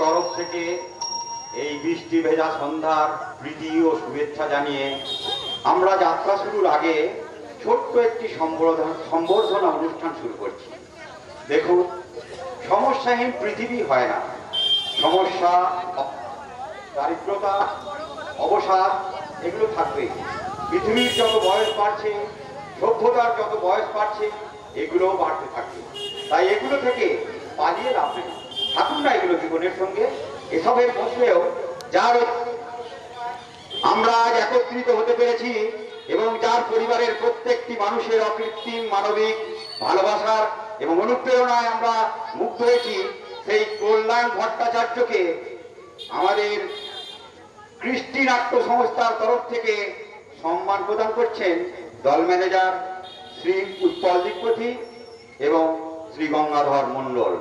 তরফ থেকে এই বৃষ্টি ভেজা সন্ধ্যার প্রীতি ও শুভেচ্ছা জানিয়ে আমরা যাত্রা শুরুর আগে ছোট্ট একটি সম্বর্ধনা অনুষ্ঠান শুরু করছি। দেখুন, সমস্যাহীন পৃথিবী হয় না। সমস্যা, দারিদ্রতা, অবসাদ এগুলো থাকবে। পৃথিবীর যত বয়স বাড়ছে, সভ্যতার যত বয়স বাড়ছে, এগুলোও বাড়তে থাকবে। তাই এগুলো থেকে পালিয়ে লাভ নেই, থাকুন না এগুলো জীবনের সঙ্গে। এসবের মধ্যেও যার আমরা আজ একত্রিত হতে পেরেছি এবং যার পরিবারের প্রত্যেকটি মানুষের অকৃত্রিম মানবিক ভালোবাসার এবং অনুপ্রেরণায় আমরা মুগ্ধ হয়েছি, সেই কল্যাণ ভট্টাচার্যকে আমাদের কৃষ্টি নাট্য সংস্থার তরফ থেকে সম্মান প্রদান করছেন দল ম্যানেজার শ্রী উৎপল দিকপতি এবং শ্রী গঙ্গাধর মণ্ডল।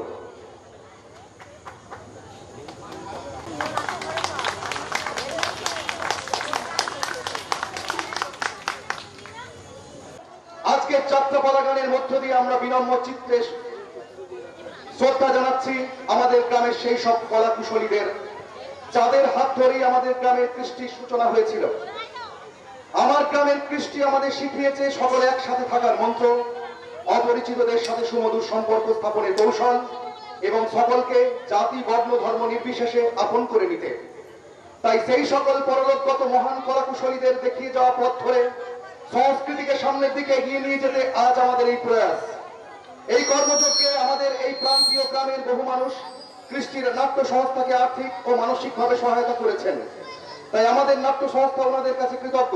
আজকের যাত্রাপালা গানের মধ্য দিয়ে আমরা বিনম্র চিত্তে শ্রদ্ধা জানাচ্ছি আমাদের গ্রামের সেই সব কলা কুশলীদের, যাদের হাত ধরেই আমাদের গ্রামের কৃষ্টির সূচনা হয়েছিল। আমার গ্রামের কৃষ্টি আমাদের শিখিয়েছে সকলে একসাথে থাকার মন্ত্র, অপরিচিতদের সাথে সুমধুর সম্পর্ক স্থাপনের কৌশল এবং সকলকে জাতি বর্ণ ধর্ম নির্বিশেষে আপন করে নিতে। তাই সেই সকল পরলোকগত মহান কলা কুশলীদের দেখিয়ে যাওয়া পথ ধরে সংস্কৃতিকে সামনের দিকে এগিয়ে নিয়ে যেতে আজ আমাদের এই প্রয়াস। এই কর্মযজ্ঞে আমাদের এই প্রান্তীয় গ্রামের বহু মানুষ কৃষ্টির নাট্য সংস্থাকে আর্থিক ও মানসিকভাবে সহায়তা করেছেন। তাই আমাদের নাট্য সংস্থা ওনাদের কাছে কৃতজ্ঞ।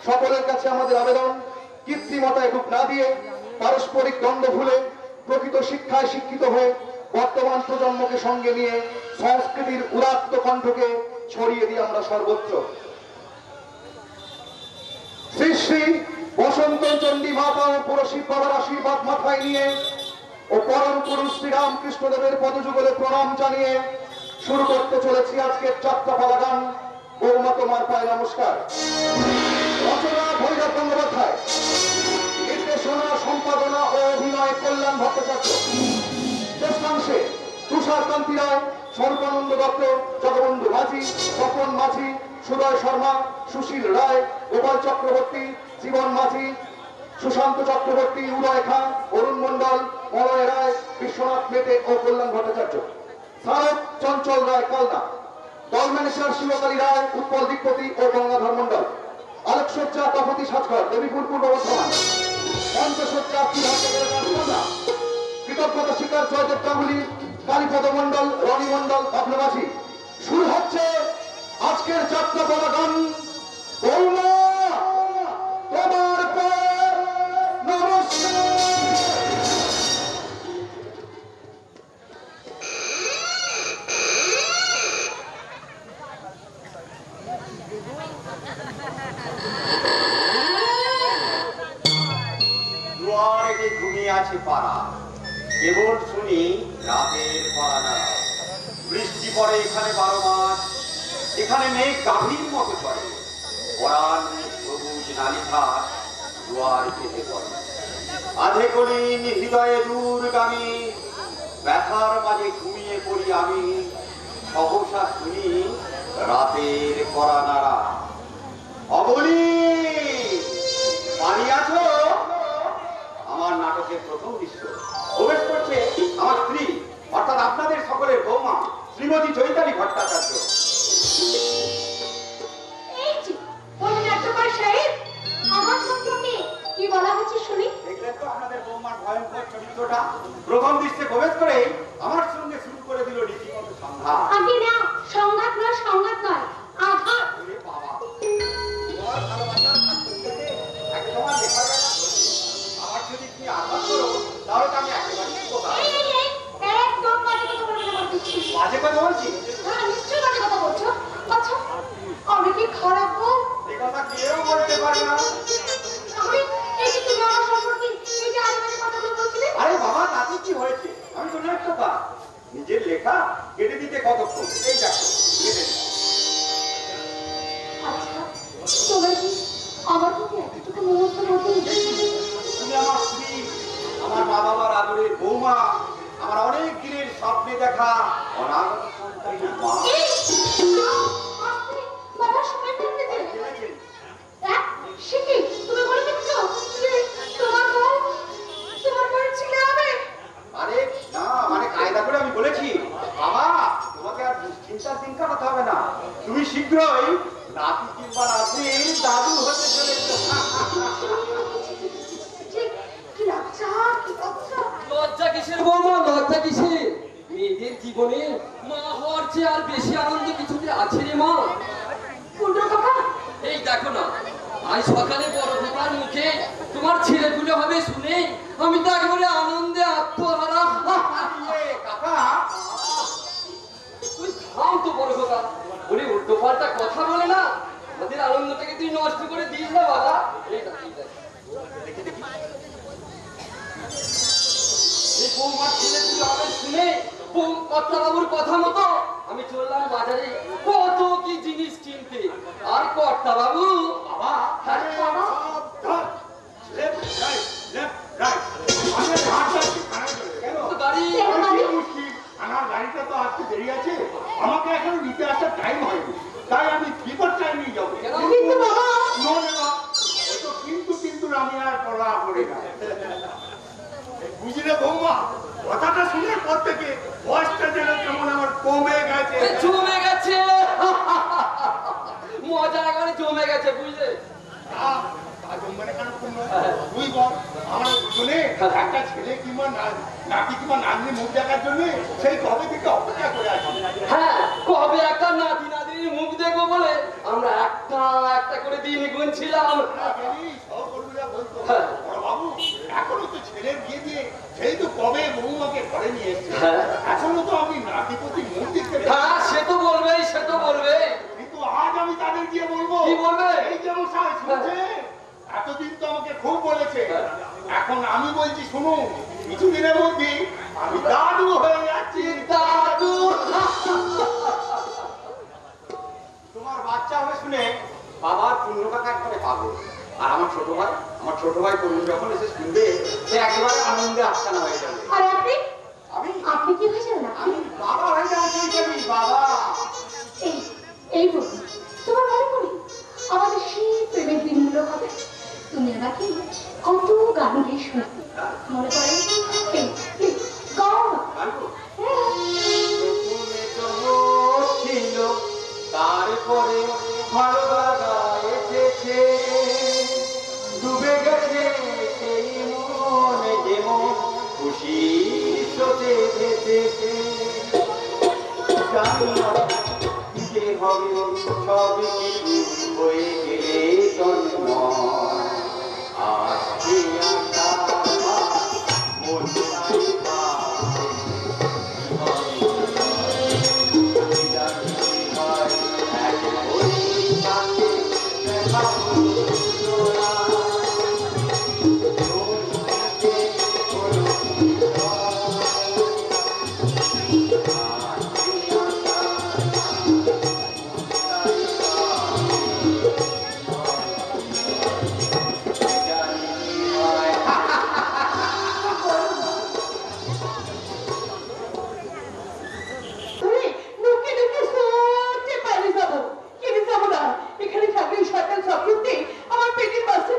সকলের কাছে আমাদের আবেদন, কৃত্রিমতায় ডুব না দিয়ে পারস্পরিক দ্বন্দ্ব ভুলে প্রকৃত শিক্ষায় শিক্ষিত হয়ে বর্তমান প্রজন্মকে সঙ্গে নিয়ে সংস্কৃতির উদাত্ত কণ্ঠকে ছড়িয়ে দিয়ে আমরা সর্বত্র। শ্রী শ্রী বসন্ত চণ্ডী মাতা ও পুরো শিব বাবার আশীর্বাদ মাথায় নিয়ে ও পরম পুরুষ শ্রীরামকৃষ্ণদেবের পদযুগলে প্রণাম জানিয়ে শুরু করতে চলেছি আজকের যাত্রাপালা গান বৌমা তোমার পায়ে নমস্কার। রচনা ভৈরব গঙ্গোপাধ্যায়, নির্দেশনা, সম্পাদনা ও অভিনয় কল্যাণ ভট্টাচার্য, শ্রেষ্ঠাংশে তুষার কান্তি রায়, স্বরূপানন্দ দত্ত, জগবন্ধু মাঝি, তপন মাঝি, সুদয় শর্মা, সুশীল রায়, গোপাল চক্রবর্তী, জীবন মাঝি, সুশান্ত চক্রবর্তী, উদয় খান, অরুণ মন্ডল, মলয় রায়, বিশ্বনাথ মেটে ও কল্যাণ ভট্টাচার্য। স্মারক চঞ্চল রায় কালনা। দল ম্যানেজার শিবকালী রায়, উৎপল দিকপতি ও গঙ্গাধর মন্ডল। আলোকসজ্জা তপতি সাজঘর, দেবীপুর পূর্ব বর্ধমান। মঞ্চসজ্জা কৃতজ্ঞতা শিকার জয়দেব গাঙ্গুলি, কালীপদ মন্ডল, রনি মন্ডল, বাবলু মাঝি। শুরু হচ্ছে আজকের যাত্রাপালা গান বৌমা তোমার পায়ে নমস্কার। দুয়ারে ঘুমিয়ে আছে পাড়া, কেবল শুনি রাতের পড়া। বৃষ্টি পড়ে এখানে 12 মাস, এখানে মেঘ গাভীর মতো চলে। পরাণ সবুজ নালিঘাট দুয়ার কেটে পড়ে। আধে কলিন হৃদয়ে দূরগামী, ব্যথার মাঝে ঘুমিয়ে পড়ি আমি। সহসা শুনি রাতের কড়া নাড়া। অবনী, পানি আছো? আমার নাটকের প্রথম দৃশ্য প্রবেশ করছে আমার স্ত্রী, অর্থাৎ আপনাদের সকলের বৌমা শ্রীমতী চৈতালি ভট্টাচার্য। কি বলা হচ্ছে শুনি? দেখলেন তো আপনাদের বৌমার ভয়ঙ্কর চরিত্রটা? প্রথম দৃশ্যে প্রবেশ করে আমার সঙ্গে শুরু করে দিল রীতিমতো সংঘাত। আগে না, সংঘাত নয়, সংঘাত নয়, আঘাত। ওরে বাবা, তোমার ভালোবাসার খাদ্যতে একসময় দেখা যায় আমার যদি তুমি আঘাত করো, তাহলে তো আমি একেবারেই কোথায়। একদম বাজে কথা বলবে না বলছি। বাজে কথা বলছি? হ্যাঁ, নিশ্চয়ই বাজে কথা বলছো। আচ্ছা, আমি কি খারাপ গো? এই কথা কেউ বলতে পারে না। আমি এই যে তুমি আমার সম্পর্কে এই যে আজেবাজে কথাগুলো বলছিলে। আরে বাবা, তাতে কি হয়েছে? আমি তো নাট্যকার, নিজের লেখা কেটে দিতে কতক্ষণ। এই দেখো কেটে দিই। আচ্ছা, তোমার কি আমার প্রতি এতটুকু মমত্ব বোধ হচ্ছে? তুমি আমার স্ত্রী, আমার মা বাবার আদরের বৌমা, আমার আমার অনেক দিনের স্বপ্নে দেখা অনাগত সন্তানের মা। আপনি বাবা সময় পেতে সে কি তুমি বলে দিচ্ছ যে তোমার বউ তোমার বউয়ের ছেলে হবে? আরে না, মানে কায়দা করে আমি বলেছি বাবা তোমাকে আর দুশ্চিন্তার দিন কাটাতে হবে না, তুমি শীঘ্রই নাতি কিংবা নাতির দাদু হতে চলেছো। কি লজ্জা, কি লজ্জা। লজ্জা কিসের বৌমা, লজ্জা কিসের? মেয়েদের জীবনে মা হওয়ার চেয়ে আর বেশি আনন্দ কিছুতে আছে রে মা। কুন্ডু কাকা, এই দেখো না, আজ সকালে বড় খোকার মুখে তোমার ছেলেগুলো হবে শুনে আমি তো একেবারে আনন্দে আত্মহারা। কাকা তুই থাম তো বড় খোকা, বলে উল্টো পাল্টা কথা বলে না, আমাদের আনন্দটাকে তুই নষ্ট করে দিস না বাবা। এই দেখ, এই দেখ। এই বৌমার ছেলেগুলো হবে শুনে কর্তা বাবুর কথা মতো আমি চললাম বাজারে কত কি জিনিস কিনতে। আর কর্তা বাবু বাবা আরে বাবা, তো গাড়ি আমার গাড়িটা তো আসতে দেরি আছে, আমাকে এখনো নিতে আসার টাইম হয়নি, তাই আমি বিপদ টাইম নিয়ে যাবো। কেন? কিন্তু বাবা কিন্তু আমি আর পড়া করি না। বুঝলে বৌমা, কথাটা শুনে পর থেকে বয়সটা যেন কেমন আমার কমে গেছে। জমে গেছে, মজা এখানে জমে গেছে বুঝলে। তুই বল, আমরা দুজনে একটা ছেলে কিংবা নাতি কিংবা নাতনি মুখ দেখার জন্য সেই কবে থেকে অপেক্ষা করে আছি। হ্যাঁ, কবে একটা নাতি নাতির মুখ দেখবো বলে আমরা একটা একটা করে দিন গুনছিলাম। সহকর্মীরা বলতো, বাবু এখনো তো ছেলের বিয়ে দিয়ে সেই তো কবে বৌমাকে ঘরে নিয়ে এসছে, এখনো তো আমি নাতিপতি মুখ দেখতে পাই। হ্যাঁ, সে তো বলবেই, সে তো বলবে। কিন্তু আজ আমি তাদের গিয়ে বলবো, কি বলবে? এই যে মশাই শুনছে, এতদিন তো আমাকে খুব বলেছে, এখন আমি বলছি শুনুন, কিছুদিনের মধ্যে আমি দাদু হয়ে যাচ্ছি। দাদু, তোমার বাচ্চা হবে শুনে বাবার পূর্ণ কাকা একবারে পাগল। আর আমার ছোট ভাই তরুণ যখন এসে শুনবে সে একেবারে আনন্দে আস্তানা হয়ে যাবে। আর আপনি আমি আপনি কি হয়ে যাবেন? আমি বাবা হয়ে যাবো, তুই যাবি বাবা। এই এই বলুন, তোমার মনে পড়ে আমাদের সেই প্রেমের দিনগুলো হবে? তুমি আমাকে কত গান গিয়ে শুনে মনে পড়ে? এই প্লিজ গাও না। জানবো হ্যাঁ। প্রথমে চমক ছিল, তারপরে ভালো লাগা এসেছে, ডুবে গেছে সেই মনে যেমন খুশি স্রোতে ভেসেছে। জানি না কি যে হবে, সব কিছু হয়ে গেলে জন্ম আজকে মন তুমি লুকে লুকে সোটে বাইরে যাবো। কেন যাবো না? এখানে থাকলে সরকার সবরূপে আমার পেটের বাচ্চা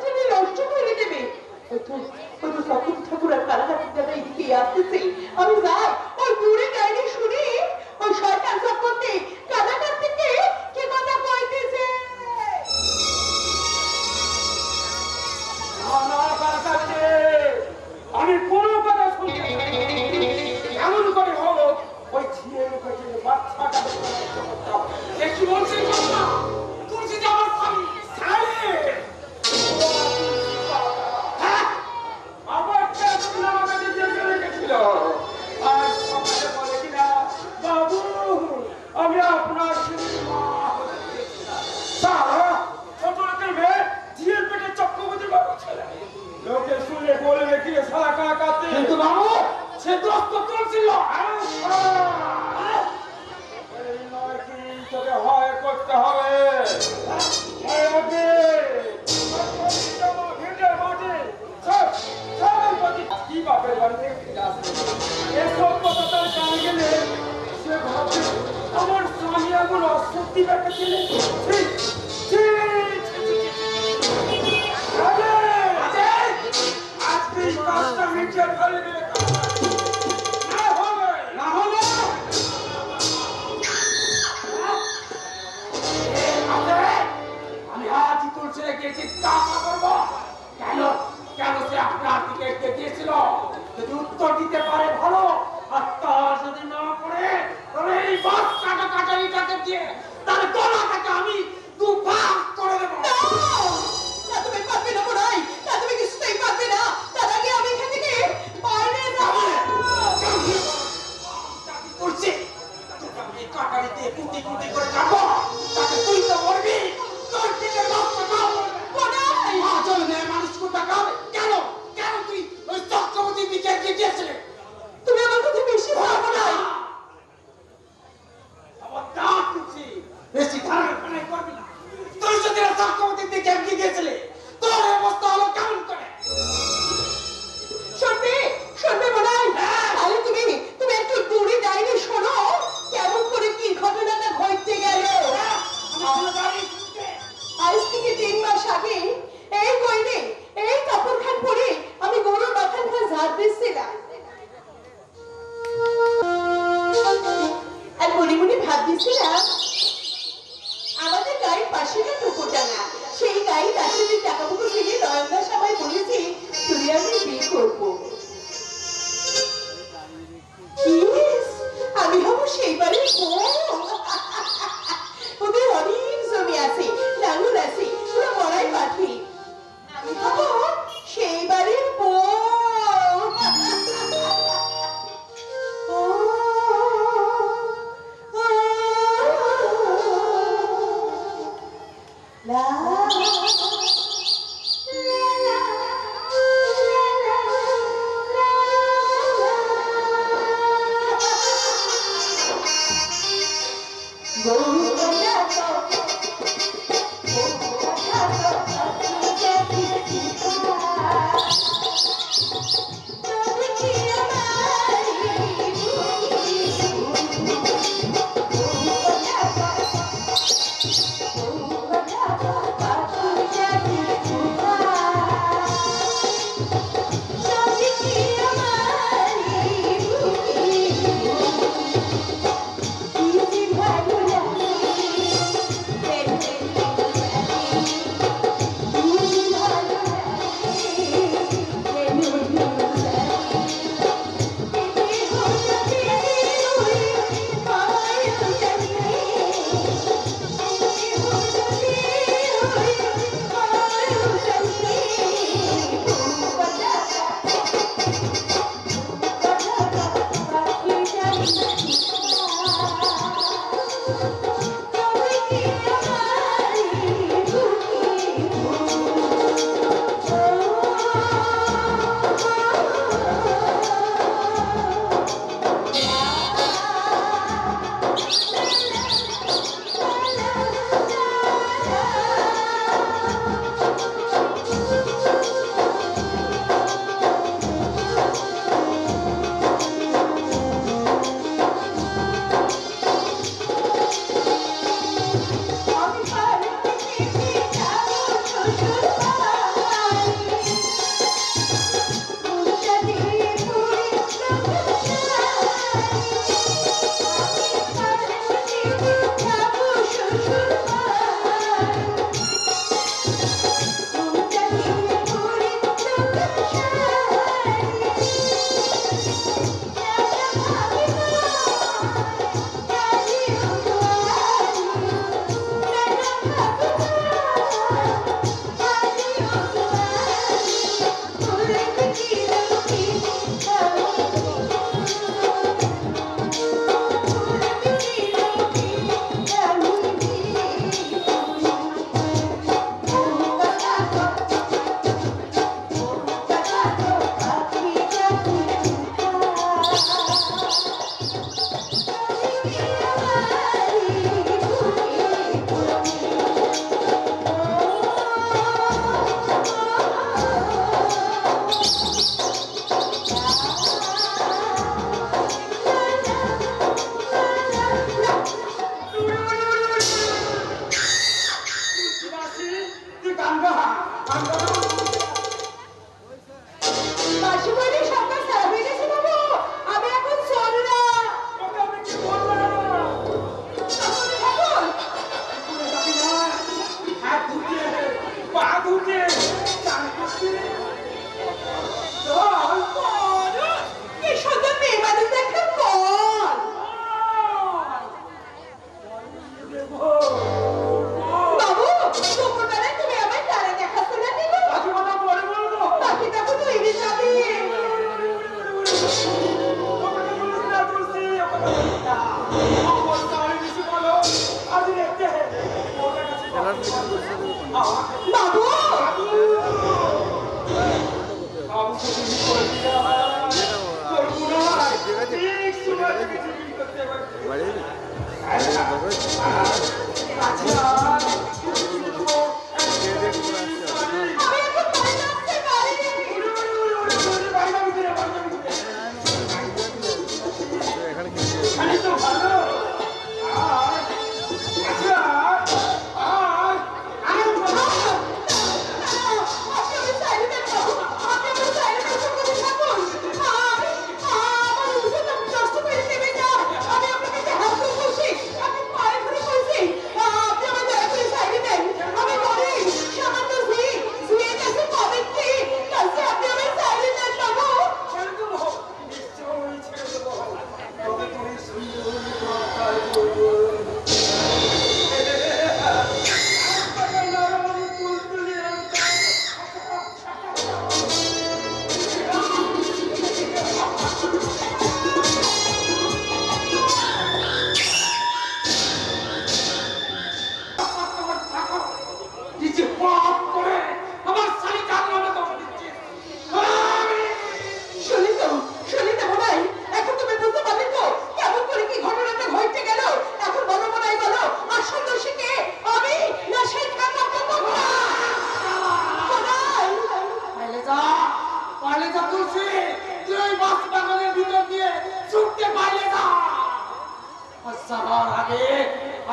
স্কুল ছেড়ে গিয়েছি টাকা করবো কেন কেন সে আপনার দিকে গিয়েছিল যদি উত্তর দিতে পারে ভালো আর তা যদি না করে তাহলে এই বাস কাটাকাটারিটাকে দিয়ে তাহলে গলাটাকে আমি দুভাগ করে দেবো না তুমি পারবে না বোনাই না তুমি কিছুতেই পারবে না তার আগে আমি এখান থেকে বাইরে যাবো করছে আমি কাটারি দিয়ে কুটি কুটি করে যাবো তাকে তুই তো মরবি তোর দিকে লক্ষ্য দাও বোনাই চল নে মানুষ কোথা কাবে কেন কেন তুই ওই চক্রবর্তীর দিকে গিয়েছিলে তুমি আমার কথা বেশি ভাবো না আমার ডাক দিচ্ছি বেশি ধারণা করবি না তুই যদি চক্রবর্তীর দিকে গিয়েছিলে তোর অবস্থা হলো কেমন করে শুনবে শুনবে বোনাই তাহলে তুমি তুমি একটু দূরে যাইলে শোনো কেমন করে কি ঘটনাটা ঘটতে গেল আজ থেকে 3 মাস আগে এই কইলে এই কাপড়খান পরে আমি গরুর বাথানখান ঝাড় দিচ্ছিলাম আর মনে মনে ভাবতেছিলাম আমাদের গাড়ির পাশে না টুকুরডাঙ্গা সেই গাড়ি রাস্তাতে টাকা পুকুর ফেলে নয়নদা সবাই বলেছি তুই আমি বিয়ে করবো আমি হবো সেইবারের বউ ওদের অনেক জমি আছে লাঙ্গল আছে পুরো বড়াই পাখি আমি হবো সেইবারের বউ বাবু বাবুকে তুমি করে দিলে করবো না ঠিক সময় থেকে তুমি করতে পারবে আচ্ছা আমি এখন বাড়ি আসতে পারিনি আমি তো ভালো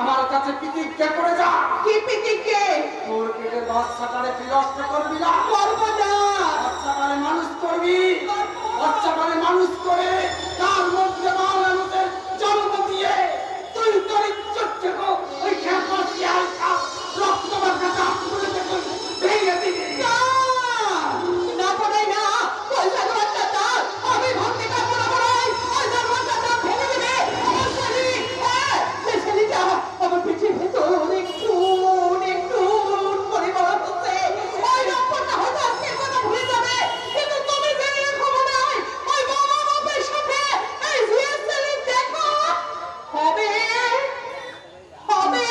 আমার কাছে প্রতিজ্ঞা করে যা। কি প্রতিজ্ঞা? তোর পেটের বাচ্চাটারে বিনষ্ট করবি না। করবো না। বাচ্চাটারে মানুষ করবি, বাচ্চাটারে মানুষ করে তার মধ্যে মানুষের জন্ম দিয়ে তুই তোর ইচ্ছাকে ওই খেপার শিয়ালটা রক্ত মাখা দাঁত তুলে ভেঙে দিবি। না পড়াই না, পয়সা দেওয়ার টাকা আমি ভাবতে পারবো না পড়াই, পয়সা দেওয়ার টাকা ভেঙে দেবে আমার ছেলে। হ্যাঁ, সে ছেলেটা আমার পিঠের ভেতর একটু করে বলা হচ্ছে ওই রক্তটা হয়তো আজকের কথা ভুলে যাবে, কিন্তু তুমি জেনে খবর নাই ওই বাবা বাপের সাথে এই জিয়ার ছেলে দেখো হবে হবে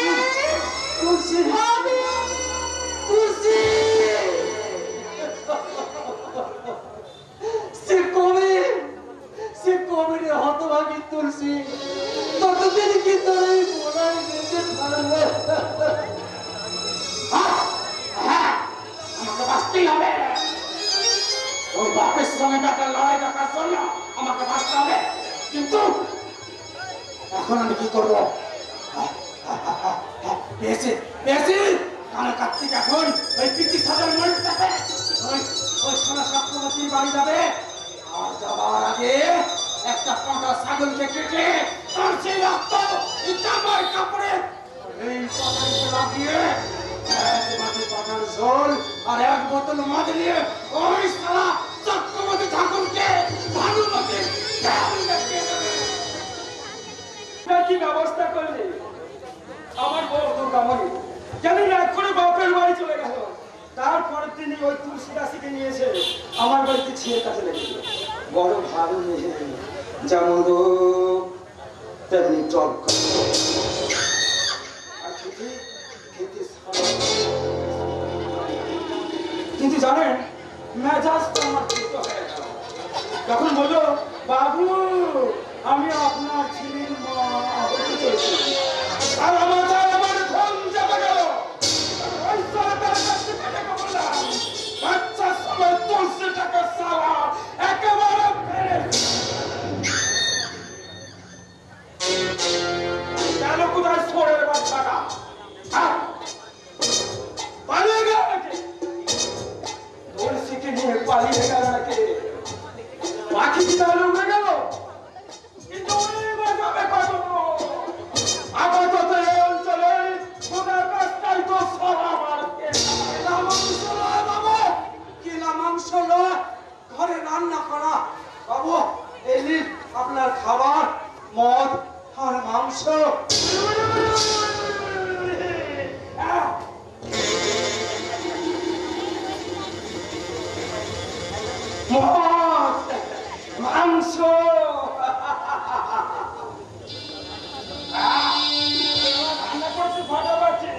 তুলসী হবে তুলসী সে কবে রে হতভাগী তুলসী, ততদিন কি তোর এই বোনাই বেঁচে থাকবে? আমাকে বাঁচতেই হবে, ওই বাপের সঙ্গে একটা লড়াই দেখার জন্য আমাকে বাঁচতে হবে। কিন্তু এখন আমি কি করবো? পেয়েছি পেয়েছি, কারণ কার্তিক এখন ওই পিতৃ সাজার মরে যাবে, ওই সোনা সপ্তমতির বাড়ি যাবে। আর যাবার আগে একটা পাঁটা ছাগলকে কেটে তার সেই রক্ত জামার কাপড়ে এই পাতাকে লাগিয়ে এক বাটি পাটার ঝোল আর এক বোতল মদ নিয়ে ওই সারা চক্রবর্তী ঠাকুরকে ভানুমতি কি ব্যবস্থা করলে? আমার বউ দুর্গামণি জানি না এক্ষুনি বাপের বাড়ি চলে গেল। তারপরের দিনই ওই তুলসী দাসীকে নিয়েছে আমার বাড়িতে ছিঁড়ে কাছে লেগেছিল। বড় ভালো নিয়ে যেমন তেমনি চল কিন্তু জানেন মেজাজটা আমার দুটো হয়ে গেল যখন বললো, বাবু আমি আপনার ছেলের মা হতে চলেছি, আর আমার ধন যাবে গেল। ওই সরকার কাছে টাকা বললাম, বাচ্চার সময় তুলসী টাকা সারা একেবারে ফেলে গেল। কোথায় সোরের বাচ্চাটা পালিয়ে গেল নাকি? তুলসীকে নিয়ে পালিয়ে গেল নাকি? পাখি কি তাহলে উড়ে গেল? কিন্তু উড়ে যাবে কত? আপাতত এই অঞ্চলে ওদের রাস্তায় তো সরা মারকে মাংস নয় বাবু, কিনা মাংস নয়, ঘরে রান্না করা। বাবু এই নিন আপনার খাবার, মদ আর মাংস। মদ মাংস রান্না করছি ফাটাফাটি।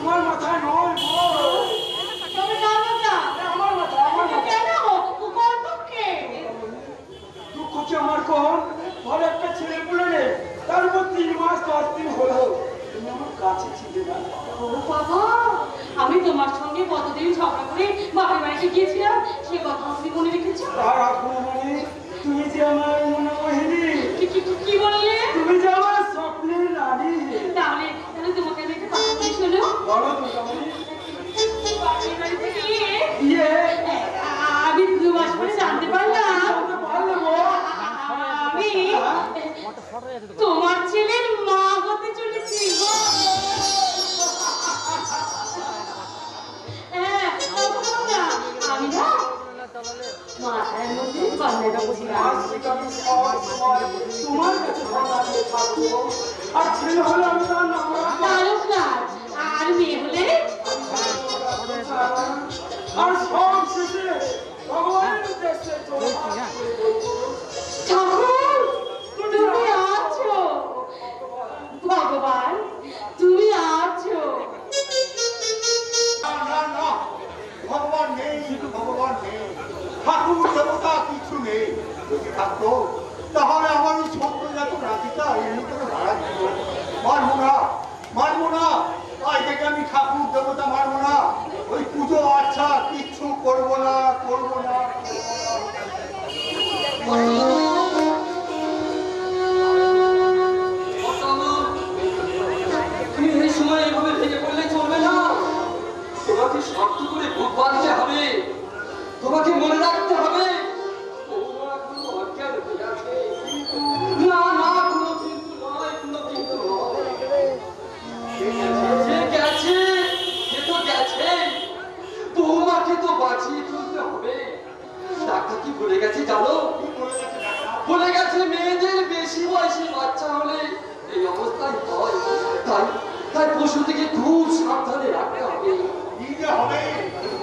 তোমার মাথায় নয় গো। তবে কার মাথা? আমার মাথা, আমার মাথা। কেন? কোন দুঃখে? দুঃখ কি আমার কোন? ঘরে একটা ছেলে পুলে নেই, তার উপর 3 মাস 10 দিন হলো। তুমি আমার কাছে ছিলে না। ও বাবা, আমি তোমার সঙ্গে কতদিন ঝগড়া করে বাপের বাড়িতে গিয়েছিলাম, সে কথা তুমি মনে রেখেছো? তার আপু মানে তুমি যে আমার মনোমোহিনী, কি বললে? তুমি যে আমার স্বপ্নের রানী। তাহলে তোমাকে আমি একটা কথা বলি, শোনো। বলো দুর্গামণি। বাপের বাড়িতে গিয়ে ইয়ে আমি 2 মাস পরে জানতে পারলাম জানতে পারলে গো। আমি তোমার ছেলের মা হতে চলেছি গো। হ্যাঁ, আমি না মাথার মধ্যে কন্যাটা বুঝলাম। আজকে আমি সব সময় তোমার কাছে ক্ষমা চেয়ে থাকবো। আর ছেলে হলে আমি তার নাম রাখবো। তারক রাজ, আর মেয়ে হলে আর সব শেষে ভগবানের উদ্দেশ্যে তোমার ঠাকুর, তুমি আছো। ভগবান, তুমি আছো। না না না, ভগবান নেই, ভগবান নেই, ঠাকুর দেবতা কিছু নেই। যদি থাকতো তাহলে আমার এই ছোট্ট যত রাজিটা এমনি করে মারা যেত। মারবো না, মারবো না, আজ থেকে আমি ঠাকুর দেবতা মারবো না। ওই পুজো আচ্ছা কিচ্ছু করবো না, করবো না। তুমি এই সময় এভাবে ভেঙে পড়লে চলবে না। তোমাকে শক্ত করে বুক বাঁধতে হবে, তোমাকে মনে রাখতে হবে বৌমা এখনো অজ্ঞান হয়ে আছে। না না, কোনো কিন্তু নয়, কোনো কিন্তু নয়। যে গেছে সে তো গেছে, বৌমাকে তো বাঁচিয়ে তুলতে হবে। ডাক্তার কি বলে গেছে জানো? বলে গেছে মেয়েদের বেশি বয়সী বাচ্চা হলে এই অবস্থায় হয়। তাই তাই পশু থেকে খুব সাবধানে রাখতে হবে। কি যে হবে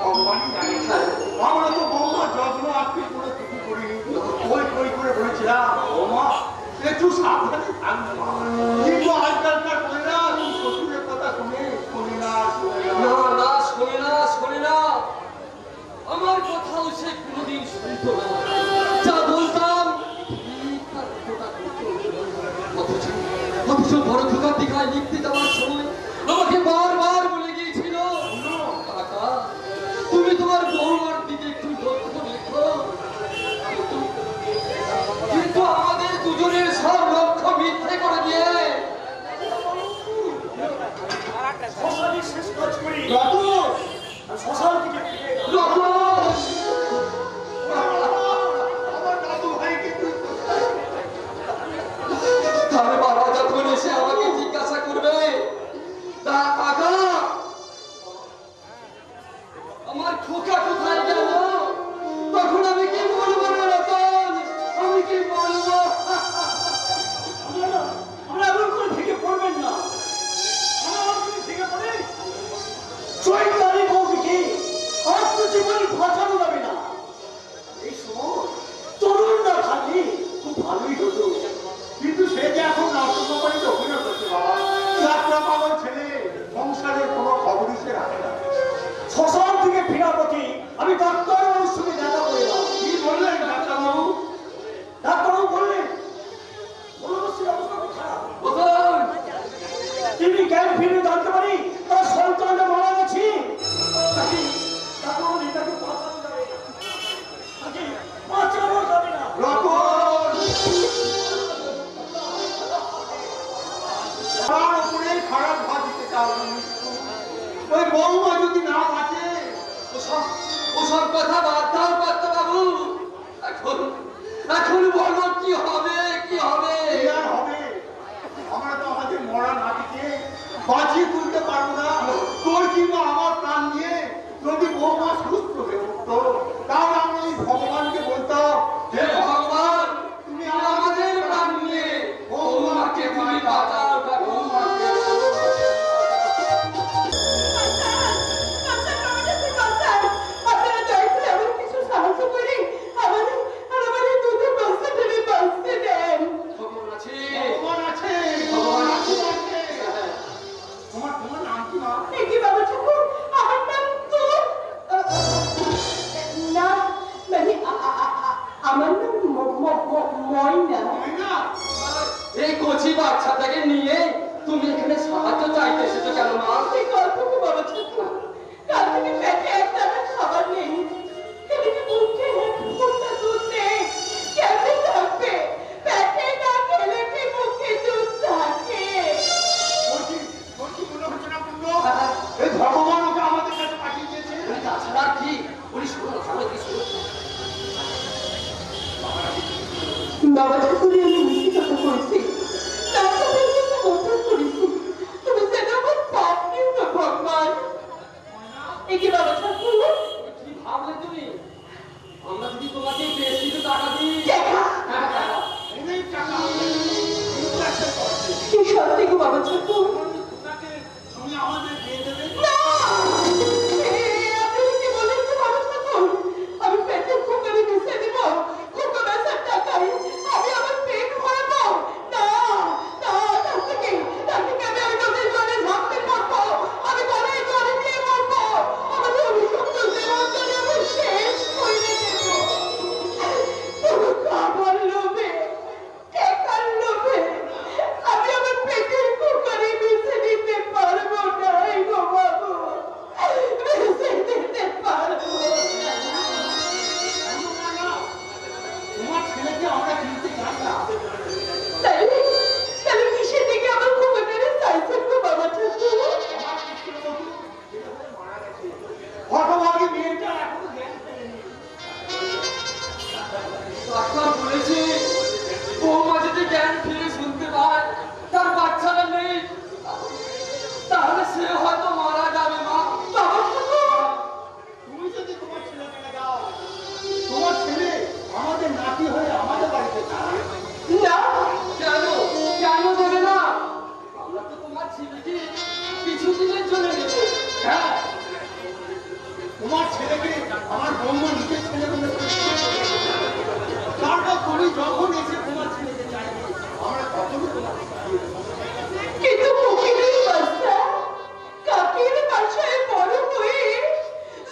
ভগবানই জানে। আমরা তো বৌমা যত্ন আজকে করে কিছু করিনি। ওই কই করে বলেছিলাম বৌমা একটু সাবধানে থাকবে। কিন্তু আজকালকার মেয়েরা শ্বশুরের কথা শুনে শুনে না, শুনে না। না না, শোনে না, শোনে না। আমার কথাও সে কোনোদিন শুনতো না। যা বলতাম ঠিক তার উল্টোটা করতো। অথচ বড় খোকার দিঘায় লিখতে যাওয়ার সময় আমাকে বারবার বলে গিয়েছিল, কাকা তুমি তোমার বৌমার দিকে একটু লক্ষ্য রেখো। কিন্তু আমাদের দুজনের সব লক্ষ্য মিথ্যে করে দিয়ে শ্মশানে শেষ কাজ করি। রতন! শ্মশান থেকে ফিরে এলাম। রতন! আমার দাদু ভাইকে তুই তার বাবা যখন এসে আমাকে জিজ্ঞাসা করবে, তা কাকা আমার খোকা কোথায় গেল, তখন আমি কি বলবো রে রতন? আমি কি বলবো? আমরা এমন করে ভেঙে পড়বেন না। আমরা যদি ভেঙে পড়ে চৈতালি বৌদিকে আত্মজীবনী ভাসানো যাবে না। এই সময় তরুণরা থাকলে খুব ভালোই হতো। কিন্তু সে যে এখন নাট্যকমারিতে অভিনয় করছে বাবা। যাত্রা পাগল ছেলে, সংসারের কোনো খবরই সে রাখে না। শ্মশান থেকে ফেরার পথে আমি ডাক্তারবাবুর সঙ্গে দেখা করে এলাম। কি বললেন ডাক্তারবাবু? ডাক্তারবাবু বললেন বলবসের অবস্থা খুব খারাপ। রতন! তিনি জ্ঞান ফিরে জানতে পারি তার সন্তানটা মারা গেছে। তাকে ডাক্তারবাবু এটাকে বাঁচানো যাবে না। তাকে বাঁচানো যাবে না। রতন! তার উপরে খারাপ ভাব দিতে চাও না মৃত্যু। ওই বৌমা যদি না বাঁচে ওসব কথা বাদ দাও পাত্র বাবু। এখন এখন বলো কি হবে, কি হবে? কি আর হবে? আমরা তো আমাদের মরা নাতিকে বাঁচিয়ে তুলতে পারবো না। তোর কিংবা আমার প্রাণ নিয়ে যদি বৌমা সুস্থ হয়ে উঠতো, তাহলে আমরা ওই ভগবানকে বলতাম, হে ভগবান, তুমি আমাদের প্রাণ নিয়ে বৌমাকে তুমি বাঁচাও বাবু। আপনারা দয়া করে আমার কিছু সাহায্য করে আমাদের দুধের বাচ্চাটা বাঁচতে দেন। ভগবান আছে, ভগবান আছে, ভগবান আছে। তোমার নাম কি মা? কি বাবা সেই কচি বাচ্চাটাকে নিয়ে তুমি এখানে সাহায্য চাইতে এসেছো কেন মা? এই গল্পকে বড় ছোট কাল থেকে পেটে একটা খাবার নেই, এদিকে মুখে একটা দুধ নেই, কেমনে থাকবে? পেটে না খেলে কি মুখে দুধ থাকে? এই ভগবান ওকে আমাদের কাছে পাঠিয়ে দিয়েছে। তাছাড়া আর কি? উনি শুনুন, সামনে কি শুনুন। বাবা ঠাকুরে আমি মিষ্টি কথা করেছি, ডাক্তারদেরকে কথা করেছি, তুমি যেন আমার পাপ নিও না ভগবান। একে বাবা ঠাকুর কি ভাবলে তুমি? আমরা যদি তোমাকে বেশ কিছু টাকা দিই। টাকা? হ্যাঁ টাকা। অনেক টাকা। কি সত্যি গো বাবা ঠাকুর? তুমি আমাদের দিয়ে দেবে। না! আপনি কি বলেছেন বাবা ঠাকুর? আমি পেটের খোকারে মিশিয়ে দিব, খোকা বেচার টাকায় আমি আমার পেট ভরাবো? না না, তার থেকে আমি ওই নদীর জলে ঝাঁপতে পারবো, আমি গলায় জলে দিয়ে মরবো, আমাদের অভিশপ্ত জীবনটাকে আমি শেষ করে দেবো। তবু খাবার লোভে, টাকার লোভে আমি আমার পেটের খোকারে মিশে দিতে পারবো না গো বাবু, মিশে দিতে পারবো না। তোমার ছেলেকে আমরা কিনতে চাই না। তাহলে তাহলে কিসের দিকে আমার খোকাটারে চাইছেন গো বাবা ঠাকুর? হতভাগী মেয়েটা এখনো জ্ঞান ফেরেনি। ডাক্তার বলেছে বৌমা যদি জ্ঞান ফিরে শুনতে পায়, তার বাচ্চারা নেই, তাহলে সে হয়তো মারা যাবে মা। বাবা ঠাকুর তুমি যদি তোমার ছেলেকে দাও, তোমার ছেলে আমাদের নাতি হয়ে আমাদের বাড়িতে থাকবে। না, কেন কেন দেবে না? আমরা তো তোমার ছেলেকে কিছুদিনের জন্য নেব। হ্যাঁ, তোমার ছেলেকে আমার বৌমা নিজের ছেলে বলে তারপর তুমি যখন এসে তোমার ছেলেকে চাইবে, আমরা তখনই তোমাকে দিয়ে দেবো। কিন্তু ফকিরের বাচ্চা কাকের বাসায় বড় হয়ে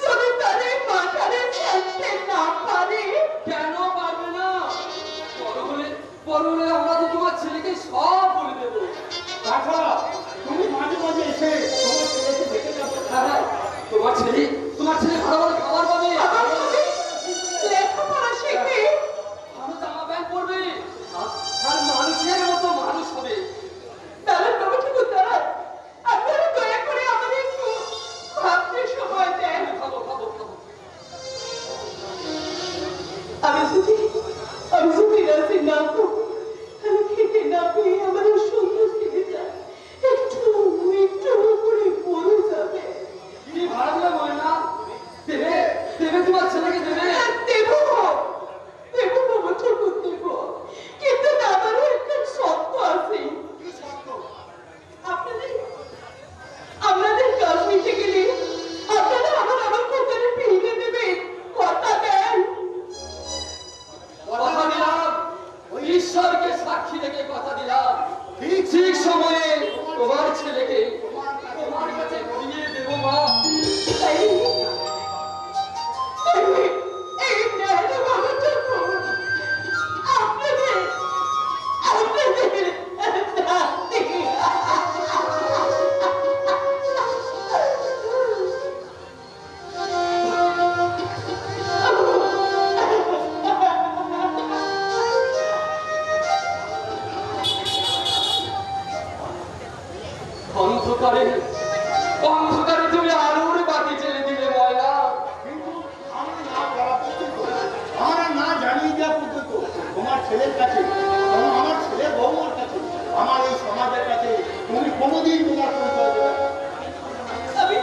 যদি তারে মাথারে ছাড়তে না পারে, কেন পারবে না? বড় হলে আমরা তো তোমার ছেলেকে সব বলে দেবো। তাছাড়া তুমি মাঝে মাঝে এসে তোমার ছেলেকে দেখে যাবে। হ্যাঁ, তোমার ছেলে ভালো ভালো খাবার পাবে, আমার হবে লেখাপড়া শেখে, ভালো জামা প্যান্ট পরবে, আর মানুষের মতো মানুষ হবে। দাঁড়ান বাবা ঠাকুর দাঁড়ান, আপনারা দয়া করে আমাদের একটু ভাবতে সময় দেন। খাবো খাবো খাবো। আমি যদি রাজি না হই, আমি খেতে না পেয়ে আমাদের সুন্দর ছেলেটা একটু করে মরে যাবে। কি ভাবলে ময়না? দেবে দেবে তোমার ছেলেকে দেবে? দেবো বাবা ঠাকুর দেব, কিন্তু আমারও একটা শর্ত আছে। আপনাদের কাজ মিটে গেলে আপনারা আমার খোকারে ফিরে দেবেন, কথা দেন। কথা দিলাম, ঈশ্বরকে সাক্ষী রেখে কথা দিলাম, ঠিক সময়ে তোমার ছেলেকে তোমার কাছে ফিরিয়ে দেবো মা। এই নেন বাবা ঠাকুর, আপনাদের নাতি। অন্ধকারে তুমি আলোর বাতি জ্বেলে দিলে ময়না। কিন্তু আমরা না বলা পর্যন্ত, আমরা না জানিয়ে দেওয়া পর্যন্ত তোমার ছেলের কাছে, আমার ছেলের বৌমার কাছে, আমার এই সমাজের কাছে তুমি কোনোদিন তোমার পরিচয় দেবে না। আমি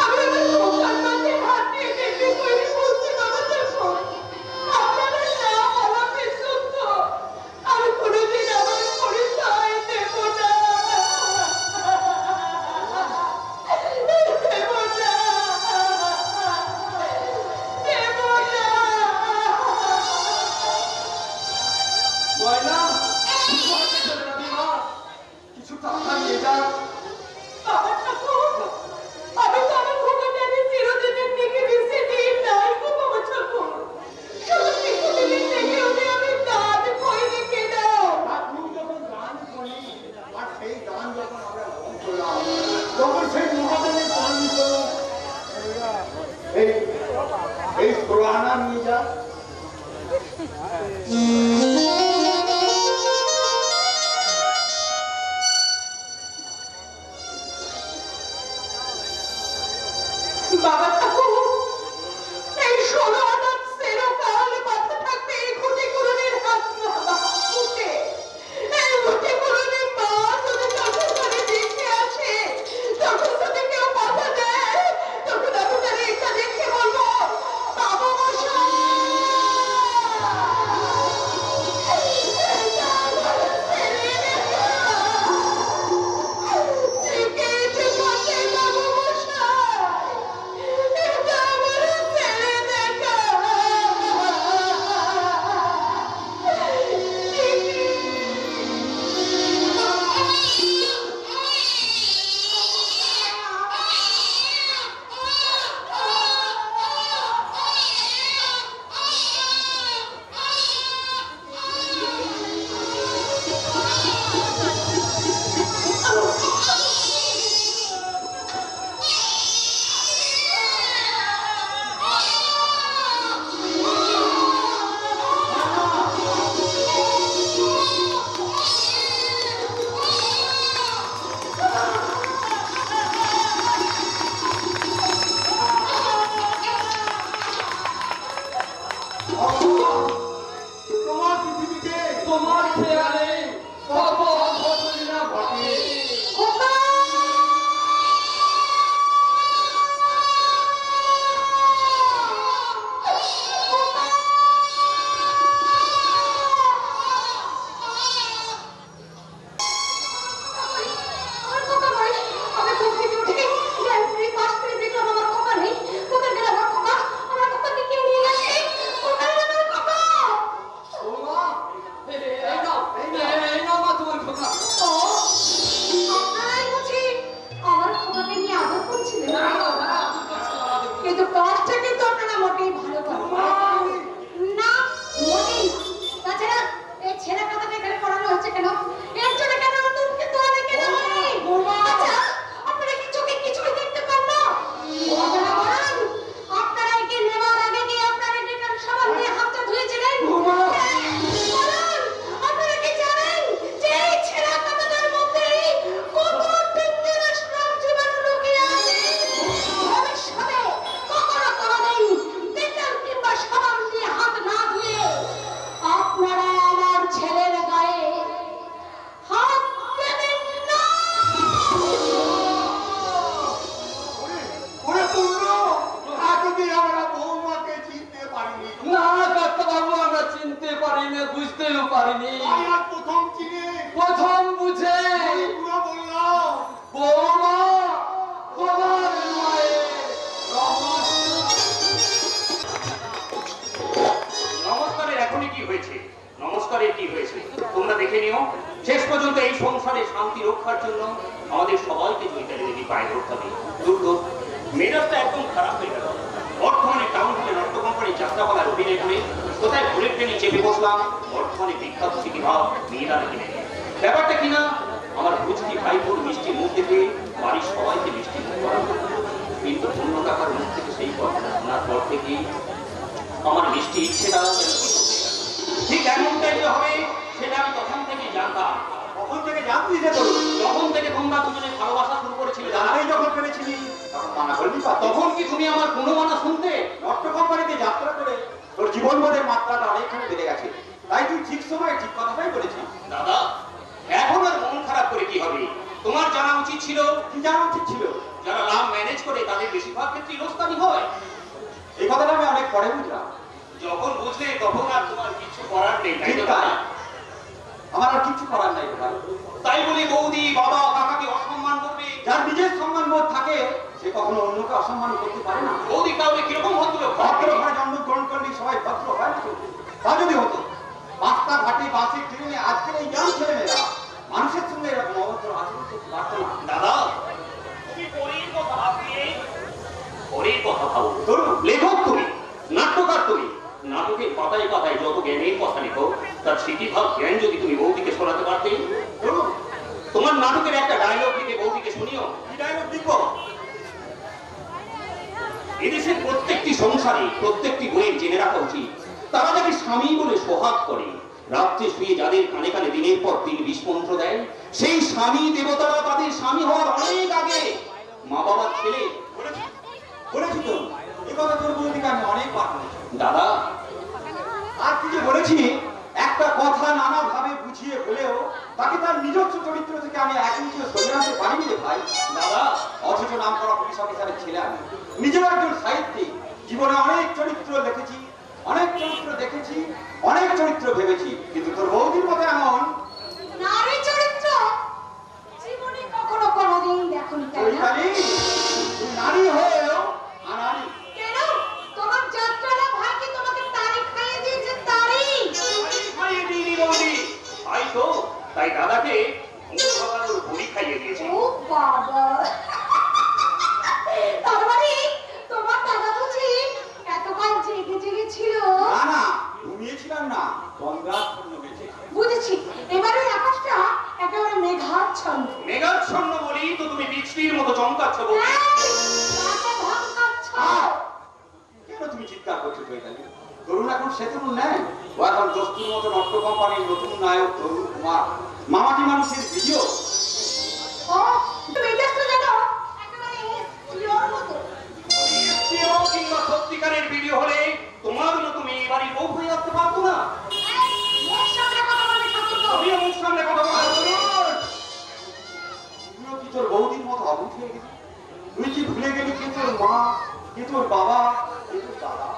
আমার খোকার মাঝে হাত দিয়ে দেখে করে বলছি বাবা ঠাকুর, আপনারা না বলা পর্যন্ত আমি কোনোদিন আমার পরিচয় দেব না। এই সোয়ানা নিয়ে যা। বাবা ঠাকুর, এই 16 আনা চিরকাল মাথা থাকবে এই ক্ষতিপূরণের হাত মুখে। এই ক্ষতিপূরণের মা যদি চোখের করে দেখে আসে, তখন যদি কেউ মাথা দেয়, তখন আমি তার এটা দেখে বলবো, বাবা মশাই, এটা আমার ছেলে দেখা। টিকিট কাটে বাবা মশাই, এটা আমার ছেলে দেখা। তোমার পৃথিবীতে তোমার খেয়ালে কত ঘটনা না ঘটে। আমার খোকা ভাই, আমি ঘুম থেকে উঠে লাইব্রেরি পাশ করে দেখলাম আমার খোকা নেই। কোথায় গেল আমার খোকা? আমার খোকাকে কেউ নিয়ে গেছে। কোথায় আমার খোকা? ও মা, এই নাও মা তোমার খোকা। ও, আপনারাই বুঝি আমার খোকাকে নিয়ে আদর করছিলেন। কিন্তু কাজটা কিন্তু আপনারা মোটেই ভালো করেন না, মোটেই না। তাছাড়া এই ছেলে কথাটা এখানে পড়ানো হচ্ছে কেন? এর জন্য কেন নতুন কিন্তু অনেক কেন হয়? আচ্ছা, আপনারা কি চোখে কিছুই দেখতে পান না? আপনারা বলেন, আপনারা একে নেওয়ার আগে কি আপনারা ডেটাল সাবান দিয়ে হাতটা ধুয়েছিলেন? হ্যাঁ, বলুন, আপনারা কি জানেন যে এই ছেলে কথাটার মধ্যে কত ডেঞ্জারাস রোগ জীবাণু লুকিয়ে আছে? ভবিষ্যতে কখনো কোনোদিন ডেটাল কিংবা সাবান দিয়ে হাত না ধুয়ে আপনারা আমার ছেলের গায়ে হাত দেবেন না। ওরে পূর্ণ, এতদিন আমরা বৌমাকে চিনতে পারিনি। না ডাক্তারবাবু, আমরা চিনতে পারিনি, বুঝতেও পারিনি। তাই আজ প্রথম চিনে প্রথম বুঝে পুরো বললাম, বৌমা তোমার মায়ের নমস্কারের এখনই কি হয়েছে, নমস্কারের কি হয়েছে তোমরা দেখে নিও। শেষ পর্যন্ত এই সংসারে শান্তি রক্ষার জন্য আমাদের সবাইকে চৈতালি দেবী পায়ে ধরতে হবে। দুর্গ মেজাজটা একদম খারাপ হয়ে গেল। বর্ধমানে টাউন হলে নাট্য কোম্পানির যাত্রাপালার অভিনয় করে কোথায় ভুলের ট্রেনে চেপে বসলাম বর্ধমানে বিখ্যাত সিটিভাব মিহিদার কিনে। ব্যাপারটা কিনা আমার বুঝতি ভাইপুর মিষ্টি মুখ দেখে বাড়ির সবাইকে মিষ্টি মুখ করানো, কিন্তু অন্য টাকার মুখ থেকে সেই কথা শোনার পর থেকে আমার মিষ্টি ইচ্ছেটা যেন কি হয়ে গেল। ঠিক এমনটাই যে হবে সেটা আমি তখন থেকে জানতাম। কখন থেকে জানতি যে তোর যখন থেকে তোমরা দুজনে ভালোবাসা শুরু করেছিলে, জানাই যখন পেরেছিলি তখন মানা করলি বা তখন কি তুমি আমার কোনো মানা শুনতে? নট্য কোম্পানিতে যাত্রা করে তোর জীবনবোধের মাত্রাটা অনেকখানি বেড়ে গেছে। তাই তুই ঠিক সময় ঠিক কথাটাই বলেছিস। দাদা, এখন আর মন খারাপ করে কি হবে? তোমার জানা উচিত ছিল, কি জানা উচিত ছিল? যারা লাভ ম্যানেজ করে তাদের বেশিরভাগ ক্ষেত্রে লোকসানি হয়। এই কথাটা আমি অনেক পরে বুঝলাম। যখন বুঝলে তখন আর তোমার কিছু করার নেই, তাই ঠিক তো? তাই, আমার আর কিছু করার নাই ভাই। তাই বলে বৌদি বাবা কাকাকে অসম্মান করবে? যার নিজের সম্মান বোধ থাকে সে কখনো অন্যকে অসম্মান করতে পারে না। বৌদি তাহলে কিরকম ভদ্রলোক? ভদ্র ঘরে জন্মগ্রহণ করলে সবাই ভদ্র হয় না তো? তা যদি হতো, রাস্তা ঘাটে বাসে ট্রেনে আজকের এই ইয়াং ছেলেমেয়েরা মানুষের সঙ্গে এরকম অভদ্র আচরণ করতে পারতো না। দাদা, তুমি পরীর কথা ভাবিয়ে পরীর কথা ভাবো। ধরুন, লেখক তুমি, নাট্যকার তুমি, নাটকের পাতায় পাতায় যত জ্ঞানের কথা লেখো তার স্মৃতিভাব জ্ঞান যদি তুমি বৌদিকে শোনাতে পারতে। ধরুন, তোমার নাটকের একটা ডায়লগ লিখে বৌদিকে শুনিও। কি ডায়লগ লিখবো? এদেশের প্রত্যেক একটি সংসারে প্রত্যেকটি বইয়ের জেনে রাখা উচিত, তারা যাকে স্বামী বলে সোহাগ করে, রাত্রে শুয়ে যাদের কানে কানে দিনের পর দিন বিষমন্ত্র দেয়, সেই স্বামী দেবতারা তাদের স্বামী হওয়ার অনেক আগে মা বাবার ছেলে। বলেছি তো, এ কথা তোর বৌদিকে আমি অনেকবার বলেছি। দাদা, আর কি যে বলেছি, একটা কথা নানা ভাবে বুঝিয়ে হলেও তাকে তার নিজস্ব চরিত্র থেকে আমি এক ইঞ্চিও সরিয়ে আনতে পারিনি রে ভাই। দাদা, অথচ নাম করা পুলিশ অফিসারের ছেলে আমি, নিজেও একজন সাহিত্যিক। জীবনে অনেক চরিত্র লিখেছি, অনেক চরিত্র দেখেছি, অনেক চরিত্র ভেবেছি, কিন্তু তোর বৌদির মতো এমন নারী চরিত্র জীবনে কখনো কোনোদিন দেখনি, তাই না? চৈতালি, তুই নারী হয়েও আনারি। কেন তোমার যাত্রাটা ভাই কি তোমাকে তারি খাইয়ে দিয়েছে? তারি খাইয়ে দিইনি বৌদি, তাই তো, তাই দাদাকে বড়ি খাইয়ে দিয়েছে। ও বাবা, তার মানে তোমার দাদা বুঝি এতকাল জেগে জেগে ছিল? না না, ঘুমিয়েছিলাম না, গঙ্গাচ্ছন্ন হয়েছে। বুঝেছি, এবারে আকাশটা একেবারে মেঘাচ্ছন্ন। মেঘাচ্ছন্ন বলি তো তুমি বৃষ্টির মতো চমকাচ্ছ বৌদি। কেন তুমি চিৎকার করছো চৈতালি? তরুণ এখন সে তরুণ নেই, ও এখন দস্তুর মতো নট্য কোম্পানির নতুন নায়ক তরুণ কুমার। মামাটি মানুষের ভিডিও ও মেজাজটা জানো একেবারে স্টিওর মতো। এসটিও কিংবা সত্যিকারের ভিডিও হলে তোমার মতো মেয়ে বাড়ির বউ হয়ে আসতে পারতো না। মুখ সামনে কথা বলবে ঠাকুর তো। তুমিও মুখ সামনে কথা বলো। তুইও কি তোর বৌদির মতো অবুঝ হয়ে গেলি? তুই কি ভুলে গেলি কে তোর মা, কে তোর বাবা, কে তোর দাদা?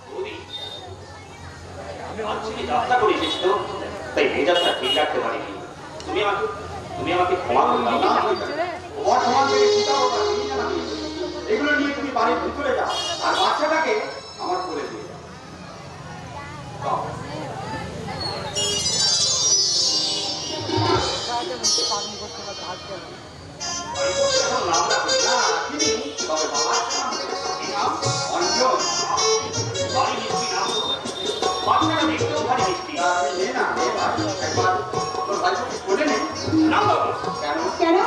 বৌদি, আজকে যাত্রা করে এসেছি তো, তাই মেজাজটা ঠিক রাখতে পারিনি। তুমি আমাকে ক্ষমা করে দাও না। বর্তমান থেকে সীতাবতা নিয়ে যান, এগুলো নিয়ে তুমি বাড়ির ভিতরে যাও আর বাচ্চাটাকে আমার কোলে দিয়ে যাও। যাও। এখন নাম রাখো। না, রাখিনি, তবে বাবার নাম কি নাম? অঞ্জন। বাড়ি মিষ্টি নাম তো। বাচ্চাটা দেখতেও ভারী মিষ্টি। তা তুই নে না, নে ভাই, একবার তোর ভাই সত্যি কোলে নে। নাম বাবু, কেন? কেন?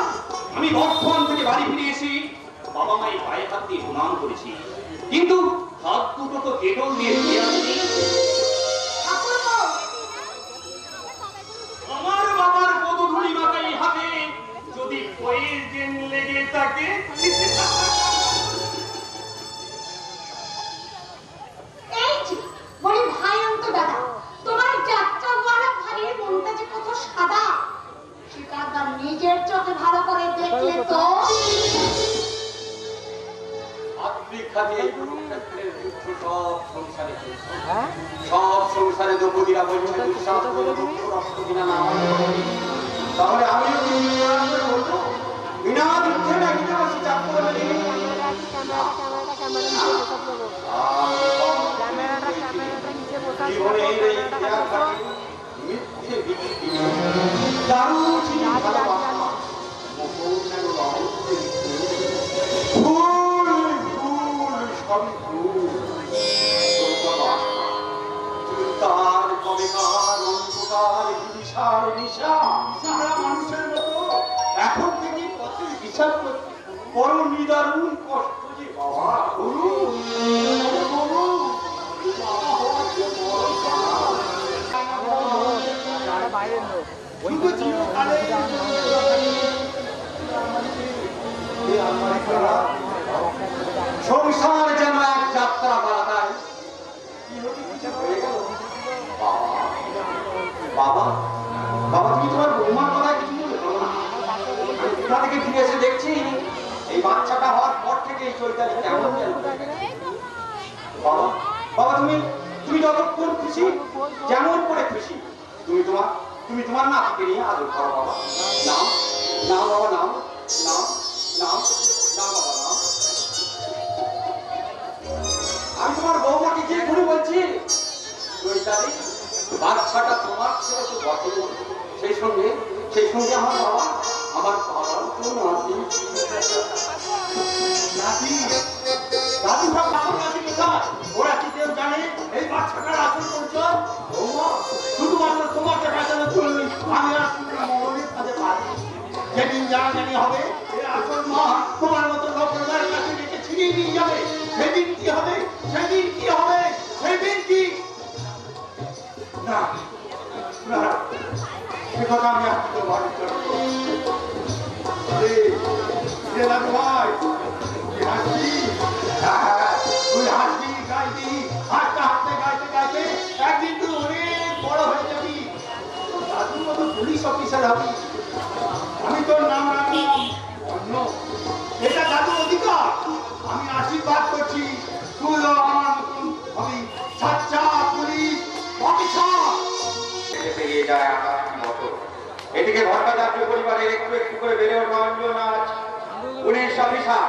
আমি বর্ধমান থেকে বাড়ি ফিরে এসে বাবা মায়ের পায়ে হাত দিয়ে প্রণাম করেছি, কিন্তু হাত দুটো তো কেটল দিয়ে দিয়ে আসেনি। ঠাকুর তো আমার বাবার পদধূলি মাথায় হাতে যদি পয়েজেন লেগে থাকে। এই যে বলি ভাই অন্ত দাদা, তোমার যাত্রা বলা ভাইয়ের মনটা যে কত সাদা সেটা তার নিজের চোখে ভালো করে দেখলে তো। আফ্রিকাতে এই কুরুক্ষেত্রের যুদ্ধ সব সংসারে চলছে। সব সংসারে দ্রৌপদীরা বলছে দুঃসাহস করে রক্ত রক্ত বিনা না হয়। তাহলে আমিও কি নির্ণয় করে বলবো বিনা যুদ্ধে নাকি বসে চাপ করে বেরিয়ে জীবনে এই ইতিহাস থাকে মিথ্যে বিকৃতি দারু ছিল ভালোবাসা মোহন যেন রহস্যে ফুল ফুল সবই ফুল চিন্তার কবেকার অন্ধকার বিশাল নিশা সারা মানুষের মতো এখন থেকে পথের হিসাব করতে বড় নিদারুণ কষ্ট যে বাবা করুন সংসার যেন এক যাত্রা বাড়ায় কি হতে কিছু হয়ে গেল বাবা বাবা তুমি তোমার বৌমার কথায় কিছু বলো না। কোথা থেকে ফিরে এসে দেখছি এই বাচ্চাটা হওয়ার পর থেকে এই চৈতালি কেমন যেন বাবা বাবা তুমি তুমি যতক্ষণ খুশি যেমন করে খুশি তুমি তোমার নাতিকে নিয়ে আদর করো বাবা। নাম নাম বাবা নাম নাম নাম নাম বাবা নাম। আমি তোমার বৌমাকে গিয়ে ঘুরে বলছি চৈতালি বাচ্চাটা তোমার ছেলে তো বটে, সেই সঙ্গে আমার বাবা আমার বাবাও তো নাতি নাতি নাতি সব বাবা নাতি কোথায়? ওরা কি কেউ জানে এই বাচ্চাটার আসল পরিচয়? বৌমা শুধুমাত্র তোমাকে বাঁচানোর জন্যই আমি আর মরণের কাছে পারি। যেদিন জানাজানি হবে এই আসল মা তোমার মতো লোকের কাছে ডেকে ছিনিয়ে নিয়ে যাবে, সেদিন কি হবে রে রে লালু ভাই তুই হাসবি তুই হাসবি গাইবি হাসতে হাসতে গাইতে গাইতে একদিন তুই অনেক বড় হয়ে যাবি দাদুর মতো পুলিশ অফিসার হবি আমি তোর নাম রাখলাম অন্য এটা দাদুর অধিকার আমি আশীর্বাদ করছি তুই আমার মতন হবি সাচ্চা পুলিশ অফিসার পেরিয়ে যায় আকাশটি মতো এদিকে ভট্টাচার্য পরিবারের একটু একটু করে বেড়ে ওঠা অঞ্জন আজ পুলিশ অফিসার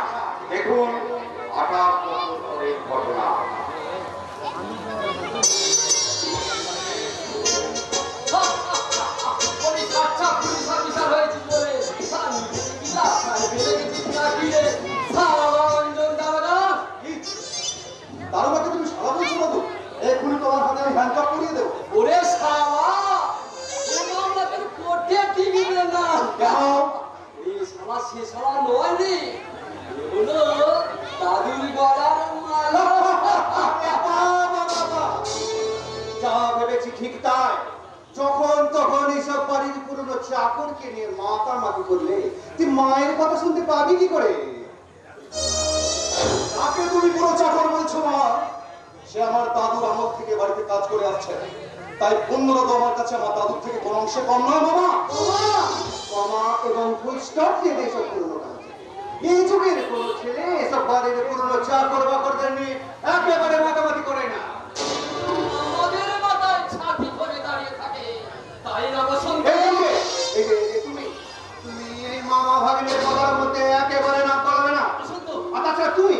দেখুন 28 বছর পরের ঘটনা পুলিশ আচ্ছা পুলিশ অফিসার হয়েছে বলে দারোগাকে তুমি সারা বলছো মতো এক্ষুনি তোমার হাতে আমি হ্যান্ডকাপ করিয়ে দেবো ওরে শালা ও মামলা কেন কোর্টে দিবি না কেন এই শালা সে শালা নয় রে হলো দাদুর গলার মালা যা ভেবেছি ঠিক তাই যখন তখন এইসব বাড়ির পুরনো চাকরকে নিয়ে মাতামাতি করলে তুই মায়ের কথা শুনতে পাবি কি করে তাকে তুমি পুরো চাকর বলছো মা সে আমার দাদুর আমল থেকে বাড়িতে কাজ করে আসছে তাই অন্যরা তো আমার কাছে আমার দাদুর থেকে কোন অংশে কম নয় মামা মামা এবং ফুল স্টপ দিয়ে দেয় সব পুরনো কাজ এই যুগের কোন ছেলে এসব বাড়ির পুরনো চাকর বাকরদের নিয়ে একেবারে মাতামাতি করে না আমাদের মাথায় ছাতি ধরে দাঁড়িয়ে থাকে তাই না বসন্ত এই যে তুমি তুমি এই মামা ভাগ্নের কথার মধ্যে একেবারে না করবে না বসন্ত আচ্ছা তুই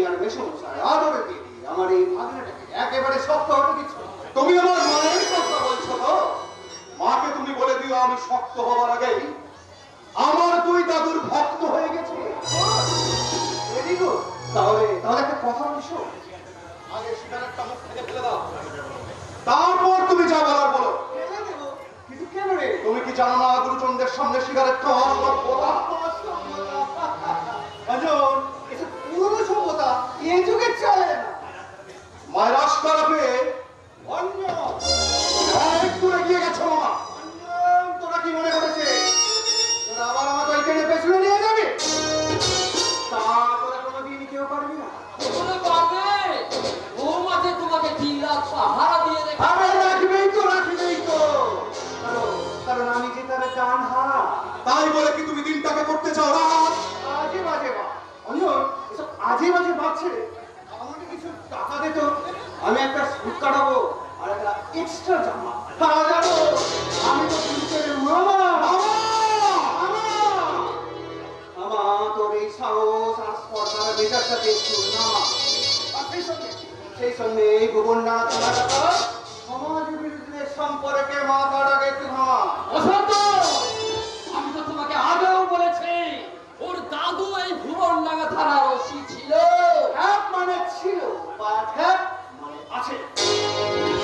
আর মেসমশাই আদরে দিদি আমার এই ভাগ্নেটাকে একেবারে শক্ত হতে দিচ্ছ তুমি আমার মায়ের কথা বলছো তো মাকে তুমি বলে দিও আমি শক্ত হবার আগেই আমার দুই দাদুর ভক্ত হয়ে গেছে এদিকে তাহলে একটা কথা বলছো আগে সিগারেটটা মুখ থেকে ফেলে দাও তারপর তুমি যা বলার বলো কিন্তু কেন রে তুমি কি জানো না গুরুচন্দ্রের সামনে সিগারেট খাওয়া পুরনো সভ্যতা এই যুগে চলে না মায়ের আশকারা পেয়ে অনেক দূরে গিয়ে গেছো মামা তোরা কি মনে করেছে তোরা আবার আমাকে ওইখানে পেছনে নিয়ে যাবে তা তোরা কোনোদিন কেউ পারবি না ওরে বাবা ও মাঝে তোমাকে 3 লাখ পাহারা দিয়ে রেখে আরে রাখবেই তো কারণ আমি যে তার জান হারা তাই বলে কি তুমি দিনটাকে করতে চাও রাত আজে বাজে বা অনিয়ন এসব আজে বাজে বাজছে আমাকে কিছু টাকা দে তো আমি একটা স্যুট কাটাবো আর একটা এক্সট্রা জামা তারা জানো আমি তো পুলিশের মামা তোর এই সাহস আর স্পর্ধার মেজাজটা দেখছো মামা আর সেই সঙ্গে এই গোবর না তোমার সমাজ বিরোধীদের সম্পর্কে মাথাটাকে একটু ভাঙা বসন্ত আমি তো তোমাকে আগেও বলেছি ওর দাদু এই ভুবনডাঙ্গা থানার ওসি ছিল হ্যাপ মানে ছিল বা হ্যাপ মানে আছে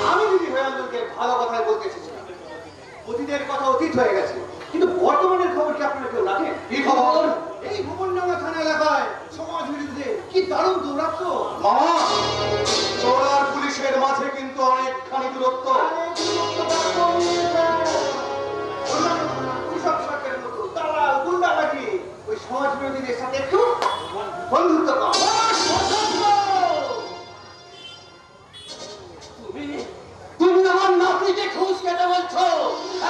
আমি যদি হয়ালকে ভালো কথাই বলতে এসেছিলাম অতীতের কথা অতীত হয়ে গেছে কিন্তু বর্তমানের খবর কি আপনারা কেউ রাখেন কি খবর এই ভুবনডাঙ্গা থানা এলাকায় সমাজ বিরোধীদের কি দারুণ দৌরাত্ম মামা চোরার পুলিশের মাঝে কিন্তু অনেকখানি দূরত্ব ওই সমাজ বিরোধীদের সাথে একটু বন্ধুত্ব তুমি আমার নাতনিকে খুশ কেটে বলছো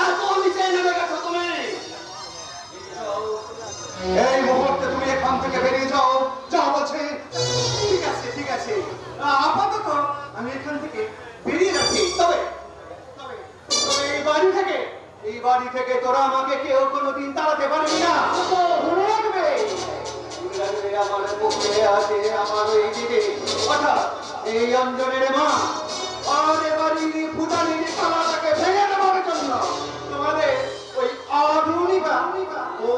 এত নিচে নেমে গেছো তুমি এই মুহূর্তে তুমি এখান থেকে বেরিয়ে যাও যা বলছে ঠিক আছে আপাতত আমি এখান থেকে বেরিয়ে যাচ্ছি তবে এই বাড়ি থেকে তোরা আমাকে কেউ কোনোদিন তাড়াতে পারবি না মনে রাখবে আমার মুখে আছে আমার ওই দিদি অর্থাৎ এই অঞ্জনের মা আর এবাড়ির ফুটানির তালাটাকে ভেঙে দেওয়ার জন্য তোমাদের ওই আধুনিকা ও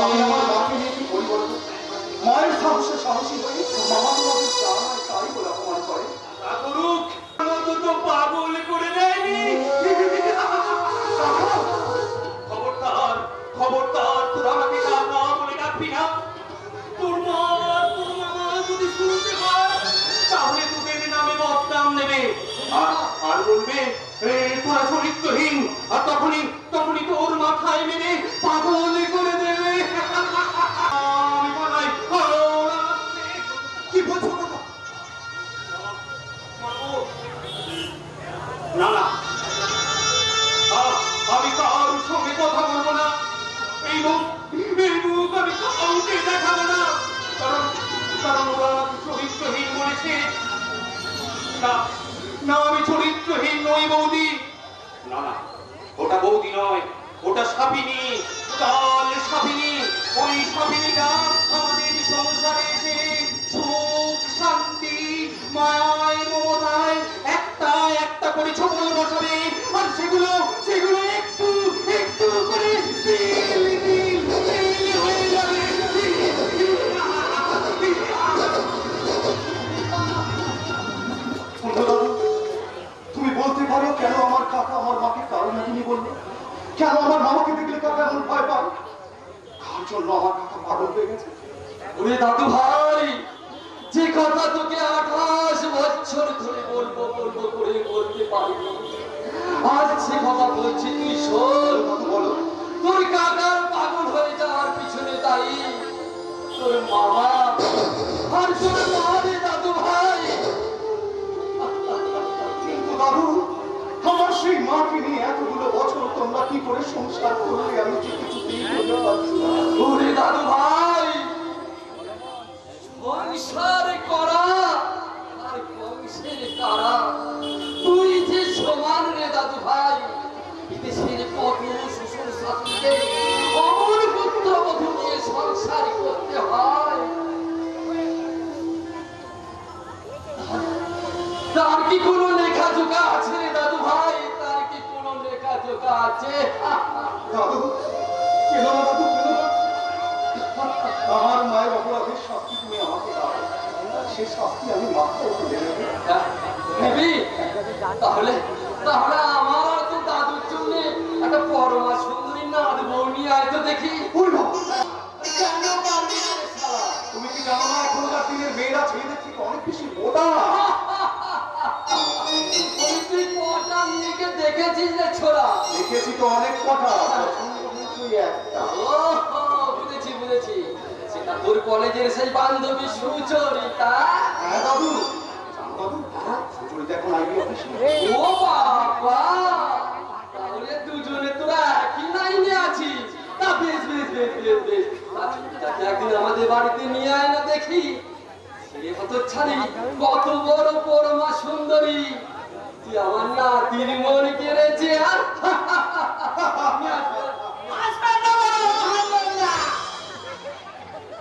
আমি আমার মাকে নিয়ে কি করি বলতো মায়ের সাহসে সাহসী হয়ে মামা তোমাকে যা নয় তাই বলে অপমান করে তো পাগল করে দেয়নি খবরদার তোরা আমাকে না বলে ডাকবি না তোর মা যদি শুনতে পায় তাহলে আর বলবে তোরা চরিত্রহীন, আর তখনই তখনই তোর মাথায় মেরে পাগল করে দেবে। আমি বলাই, কি বলছো বাবা? না না, আমি কারোর সঙ্গে কথা বলবো না। এই মুখ আমি কাউকে দেখাবো না, কারণ কারণ ওরা চরিত্রহীন বলেছে। না না, আমি চরিত্রহীন নই বৌদি। না না, ওটা বৌদি নয়, ওটা সাপিনী, কাল সাপিনী। ওই সাপিনীটা আমাদের সংসারে এসে সুখ শান্তি মায়ায় মমতায় একটা একটা করে ছবল বসাবে, আর সেগুলো সেগুলো একটু একটু করে তিল তিল তিল হয়ে যাবে। তুমি বলতে পারো কেন আমার কাকা আমার মাকে কারণ তুমি বললে? কেন আমার মামাকে দেখলে কাকা এমন ভয় পায়? কার জন্য আমার কাকা পাগল হয়ে গেছে? ওরে দাদু ভাই, যে কথা তোকে 28 বছর ধরে বলবো বলবো করে বলতে পারিনি, আজ সে কথা বলছি তুই শোন। বলো। তোর কাকার পাগল হয়ে যাওয়ার পিছনে দায়ী তোর মামা আর তোর মা রে দাদু ভাই। কিন্তু দাদু, আমার সেই মাকে নিয়ে এতগুলো বছর তোমরা কি করে সংসার করলে আমি যে কিছুতেই বলতে পারছি না। ওরে দাদু ভাই, সংসার করা আর বংশের কারা তুই যে সমান রে দাদু ভাই। বিদেশের কত শ্বশুর শাশুড়িকে অমর পুত্র বধূ নিয়ে সংসার করতে হয়। তার কি কোনো লেখা জোকা আছে রে দাদু ভাই? তার কি কোনো লেখা জোকা আছে? দাদু কেন না, দাদু কেন না? আমার মায়ের অপরাধের শাস্তি তুমি আমাকে দাও, সে শাস্তি আমি মাথা তুলে নেব। নেবি? তাহলে তাহলে আমার তো দাদুর জন্য একটা পরমা সুন্দরী নাদ বউ নিয়ে আয় তো দেখি। কেন পারবি না রে শালা? তুমি কি জানো না এখনকার দিনের মেয়েরা ছেলেদের থেকে অনেক বেশি মোটা? ওই তুই কটা মেয়েকে দেখেছিস রে ছোড়া? দেখেছি তো অনেক কথা, পছন্দ হয়েছে ওই একটা। ওহো, বুঝেছি বুঝেছি, সেটা তোর কলেজের সেই বান্ধবী সুচরিতা। হ্যাঁ দাদু, জানো দাদু, সুচরিতা এখন আইবি অফিসে। ও বাবা, তাহলে দুজনে তোরা একই লাইনে আছিস। তা বেশ বেশ বেশ বেশ বেশ, তাকে একদিন আমাদের বাড়িতে নিয়ে আয় না দেখি। সে কত ছাড়ি, কত বড় পরমা সুন্দরী, তুই আমার নাতির মন কেড়েছে। আর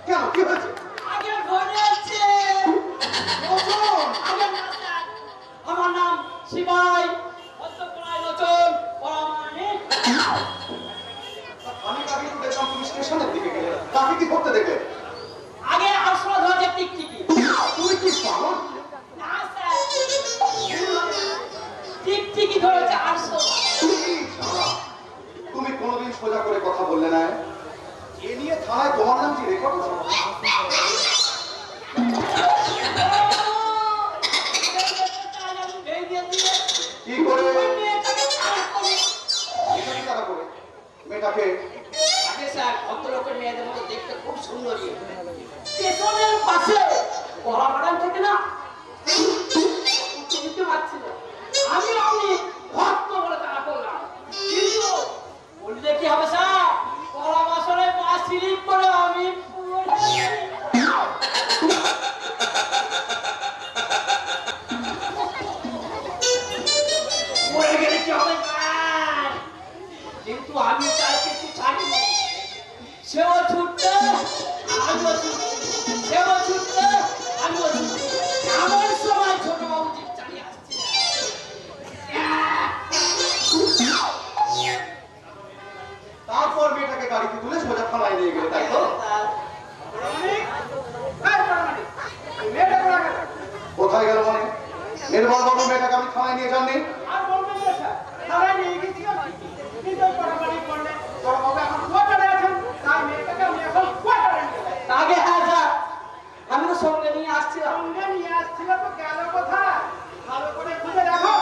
কেন কি হয়েছে? আগে ঘরে আছে। আমার নাম শিবাই, অন্তঃপুরায় নতুন পরামানিক। আমি কাকে তো দেখলাম তুমি স্টেশনের দিকে গেলে, কাকে কি করতে দেখলে? আগে আসলো ধরে টিকটিকি। তুমি কি পাগল? না স্যার, টিকটিকি ধরেছে 800। তুমি কোনোদিন সোজা করে কথা বললে না? এ নিয়ে থানায় তোমার নাম কি রেকর্ড আছে? কি করে? টাকা করে মেয়েটাকে আগে স্যার, ভদ্রলোকের মেয়েদের মতো দেখতে খুব সুন্দরী। স্টেশনের পাশে পড়া বাগান থেকে না বুঝতে পারছি না, আমি ভক্ত বলে তারা করলাম। কিন্তু বললে কি হবে স্যার, পড়া বাসনে পা স্লিপ করে আমি পড়ে গেলে কি হবে স্যার? কিন্তু আমি তার কিছু ছাড়িনি। সেও ছুটতে আমিও ছুটতে, সেও ছুটতে আমিও ছুটতে। আমার সময় ছোট বাবু জিপ চালিয়ে আসছে। তারপর মেয়েটাকে গাড়িতে তুলে সোজা থানায় নিয়ে গেলে, তাই তো? কোথায় গেল মানে? নির্মল বাবু মেয়েটাকে আমি থানায় নিয়ে যাননি? আর বলবেন না স্যার, থানায় নিয়ে গেছিলাম। কিন্তু পড়াপড়ি করলে বড় বাবু এখন কোয়ার্টারে আছেন, তাই মেয়েটাকে আমি এখন কোয়ার্টারে নিয়ে যাই। আগে হ্যাঁ স্যার, আমি তো সঙ্গে নিয়ে আসছিলাম। সঙ্গে নিয়ে আসছিল তো গেল কোথায়? ভালো করে খুঁজে দেখো।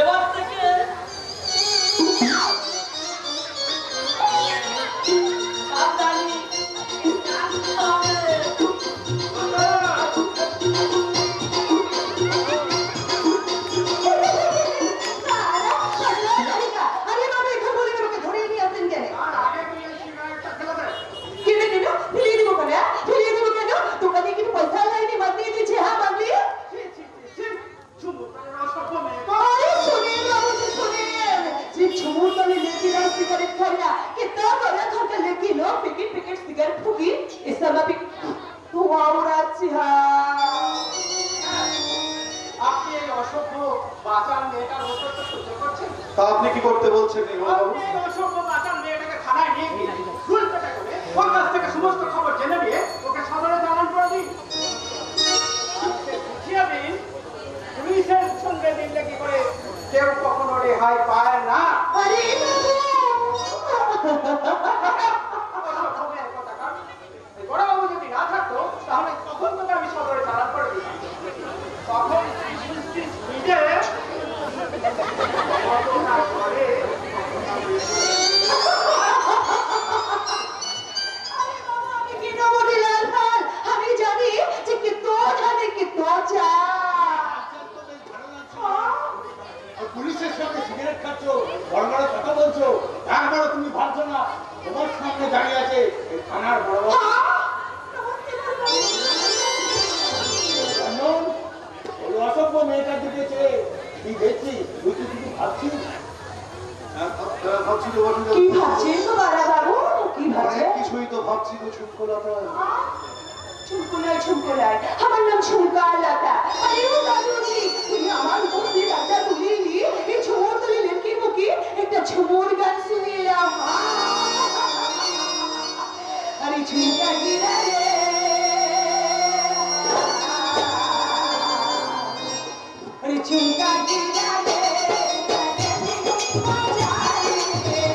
এবার থেকে সাবধানে জানতে হবে। আপনি এই অসভ্য বাঁচার মেয়েটার অত্যাচার সহ্য করছেন? তা আপনি কি করতে বলছেন নির্মলবাবু? আপনি এই অসভ্য বাঁচার মেয়েটাকে থানায় নিয়ে গিয়ে ফুলপেটা করে ওর কাছ থেকে সমস্ত খবর জেনে নিয়ে ওকে সদরে চালান করে দিন। বুঝিয়ে দিন পুলিশের সঙ্গে দিলে কি করে কেউ কখনো রেহাই পায় না। বড়বাবু যদি না থাকতো তাহলে তখন তোকে আমি সদরে চালান করে দিতাম। তখন নিজে আমি জানি যে কিতো জানে কিতো চা পুলিশের সঙ্গে সিগারেট খাচ্ছ, বড় বড় কথা বলছো, একবারও তুমি ভাবছো না তোমার সামনে দাঁড়িয়ে আছে এই থানার বড় বড় ওই অসভ্য মেয়েটার দিকে চেয়ে কি দেখছি তুই কি কিছু ভাবছিস? ভাবছি তো বটে। কি ভাবছেন তো বাবু কি অনেক ভাবছেন? কিছুই তো ভাবছি তো ছুটকোলাটা। ছুমকুলাই আমার নাম ছুমকালতা। আরে ও দাদুজি তুমি আমার বন্ধু দাদা তুলে নিয়ে এই ঝুমুর তুলে লেখি মুখি একটা ঝুমুর গান শুনিয়ে নাও। আরে ঝুমকা গিরা রে আরে ঝুমকা গিরা রে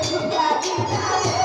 ঝুমকা গিরা রে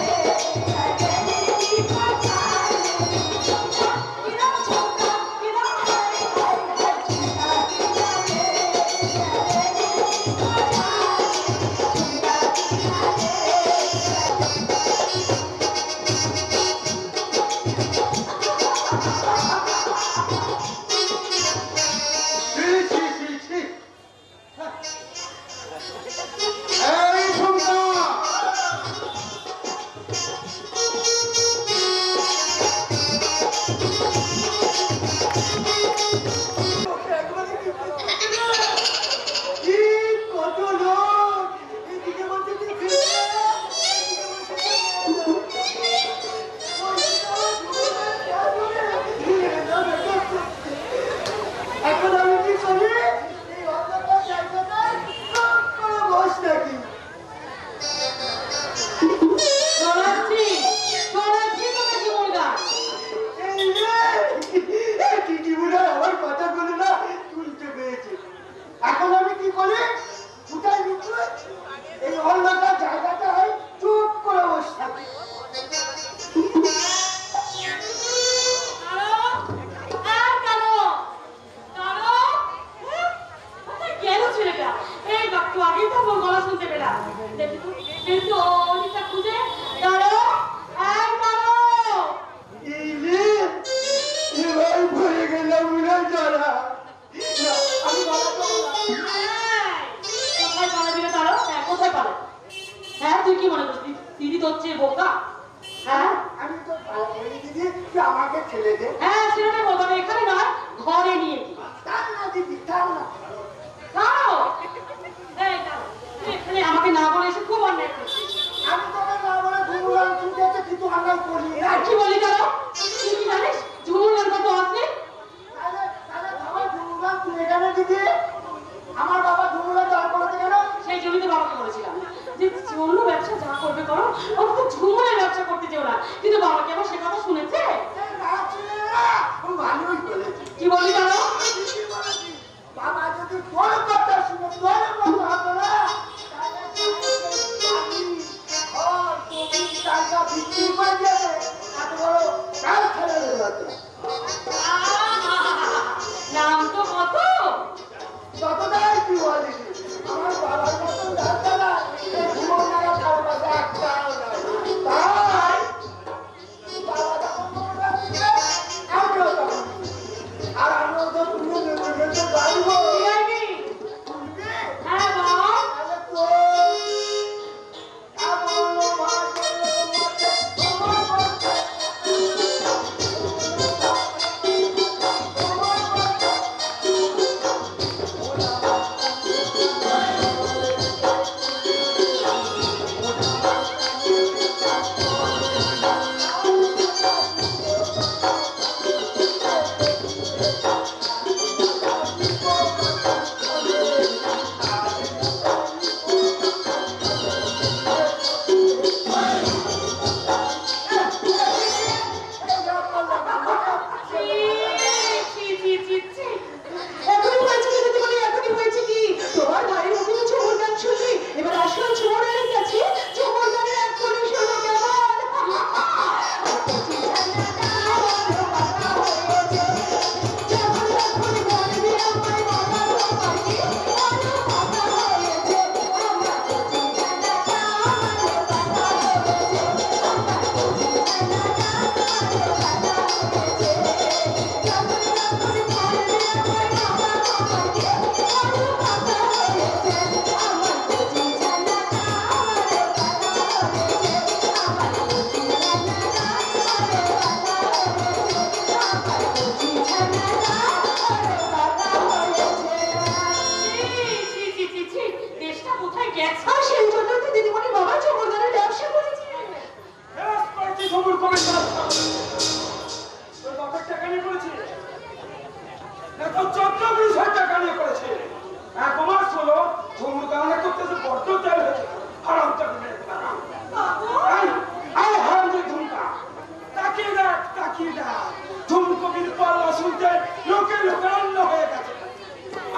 এখন আমি কি করি? কোথায় নিচ্ছি? এই অন্ধকার জায়গাটায় চুপ করে বসে থাকি। এই রে, এবার ভরে গেলাম না যারা। আমি গলা দেবো না। হ্যাঁ তুই কি মনে করছিস দিদি তোর চেয়ে বোকা? হ্যাঁ আমি তো বলি দিদি তুই আমাকে ছেড়ে দে। হ্যাঁ সেটা বলবো না, এখানে নয় ঘরে নিয়ে কি তার না দিদি তার না। দাঁড়াও এই দাঁড়াও তুই এখানে আমাকে না বলে এসে খুব অন্যায় করছিস। আমি তোকে না বলে ঘুমলাম ছুটে আছে কিন্তু আন্দাজ করি না। আর কি বলি দাঁড়াও তুই কি জানিস ঝুমুর গান কত আছে? তাহলে বাবা ঘুমলাম তুই এখানে দিদি আমার বাবা ঘুমলাম দাঁড় করাতে কেন? সেই জন্যই তো বাবাকে বলেছিলাম যে অন্য ব্যবসা যা করবে করো অন্তত ঝুমুরের ব্যবসা করতে চেও না, কিন্তু বাবাকে আবার সে কথা শুনেছে। না ছিল না, আমি ভালোই বলেছি। কি বলি দাঁড়াও দিদি বলেছি, বাবা যদি তোর কথা শুনে তোর মতো হবে না তাহলে টাকা বিক্রি করে দেবে এত বড় কাল খেলে দেবে। নাম তো কত ততটাই কি বলি আমার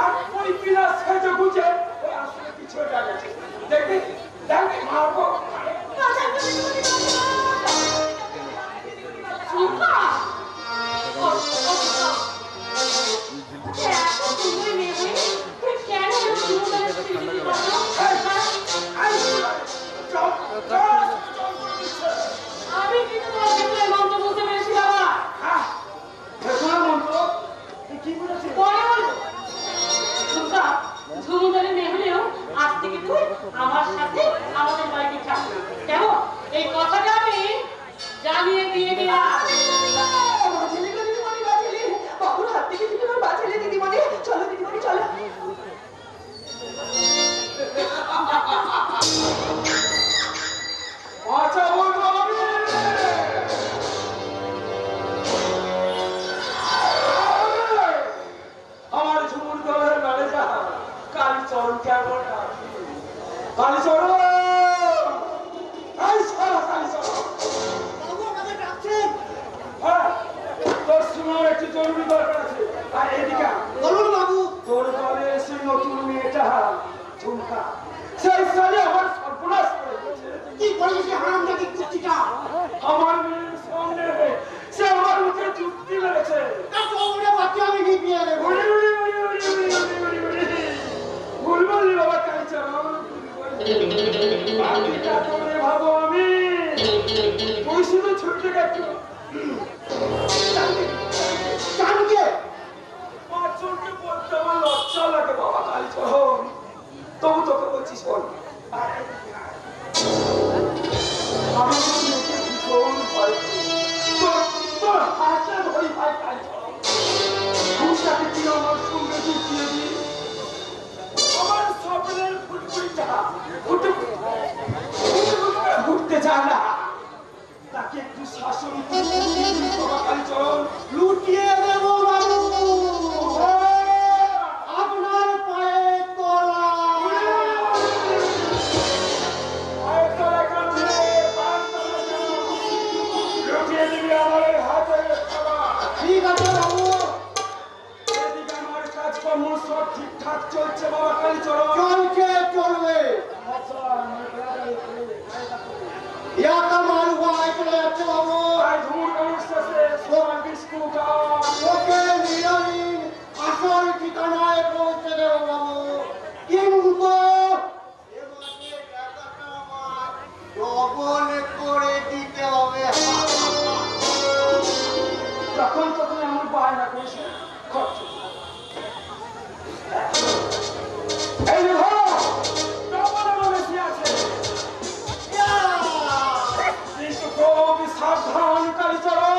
আর ওই কিনা সেজে গুজে ওই আসলে কিছু জানেছে দেখবি দেখবি মারবো আমি কিন্তু তোমাকে মন্ত্র বলতে পেরেছি বাবা। কি বলেছে পরে বলবো। ঝুমকা, ঝুমুদারের মেয়ে হলেও আজ থেকে তুই আমার সাথে আমাদের বাড়িতে থাকবি। কেমন? এই কথাটা আমি জানিয়ে দিয়ে দিলাম। বাঁচালে গো দিদিমণি, বাঁচালে। বাবুর হাত থেকে তুমি আমার বাঁচালে দিদিমণি। চলো দিদিমণি, চলো। বাঁচাবো আমার ঝুমুর দলের ম্যানেজার কালীচরণ কেমন কালীচরণ তোর শোনার একটু জরুরি দরকার আছে আর এদিকে বলুন বাবু। তোর দলে এসে নতুন মেয়েটা ঝুমকা সেই সালে আমার সর্বনাশ করে দিয়েছে। কি করেছে হারামজাদি কুত্তিটা? আমার মেয়ের সামনে সে আমার মুখে যুক্তি মেরেছে। তার চৌড়ে বাচ্চা আমি নিপিয়ে দেবো। ভুল বললি বাবা কালীচরণ, বাকিটা তোমরা ভাবো আমি তুই শুধু ছুটে গেছো জানকে পাঁচজনকে বলতে আমার লজ্জা লাগে বাবা কালীচরণ। তবু তোকে বলছি শোন, আমি তোকে ভীষণ ভয় করি। তোর হাতটা ধরি ভাই কালীচরণ, ঘুষটাকে দিয়ে আমার সঙ্গে জুটিয়ে দিই। আমার স্বপ্নের ফুলকুড়িটা ঘুরতে চায় না, তাকে একটু শাসন কালীচরণ লুটিয়ে দেবো বাবু। আপনার পায়ে তোলা। ঠিক আছে বাবু। সব ঠিকঠাক চলছে বাবা কালীচরণ। চলছে চলবে। ইয়াকা মাল ভাই চলে যাচ্ছে বাবু। ওকে নিরবিন আসল ঠিকানায় পৌঁছে দেবো বাবু। কিন্তু ডবল করে দিতে হবে। যখন তখন এমন বায়না করেছে খরচ। এই যে ধরো ডবল বেশি আছে, কিন্তু খুব সাবধান কালীচরণ।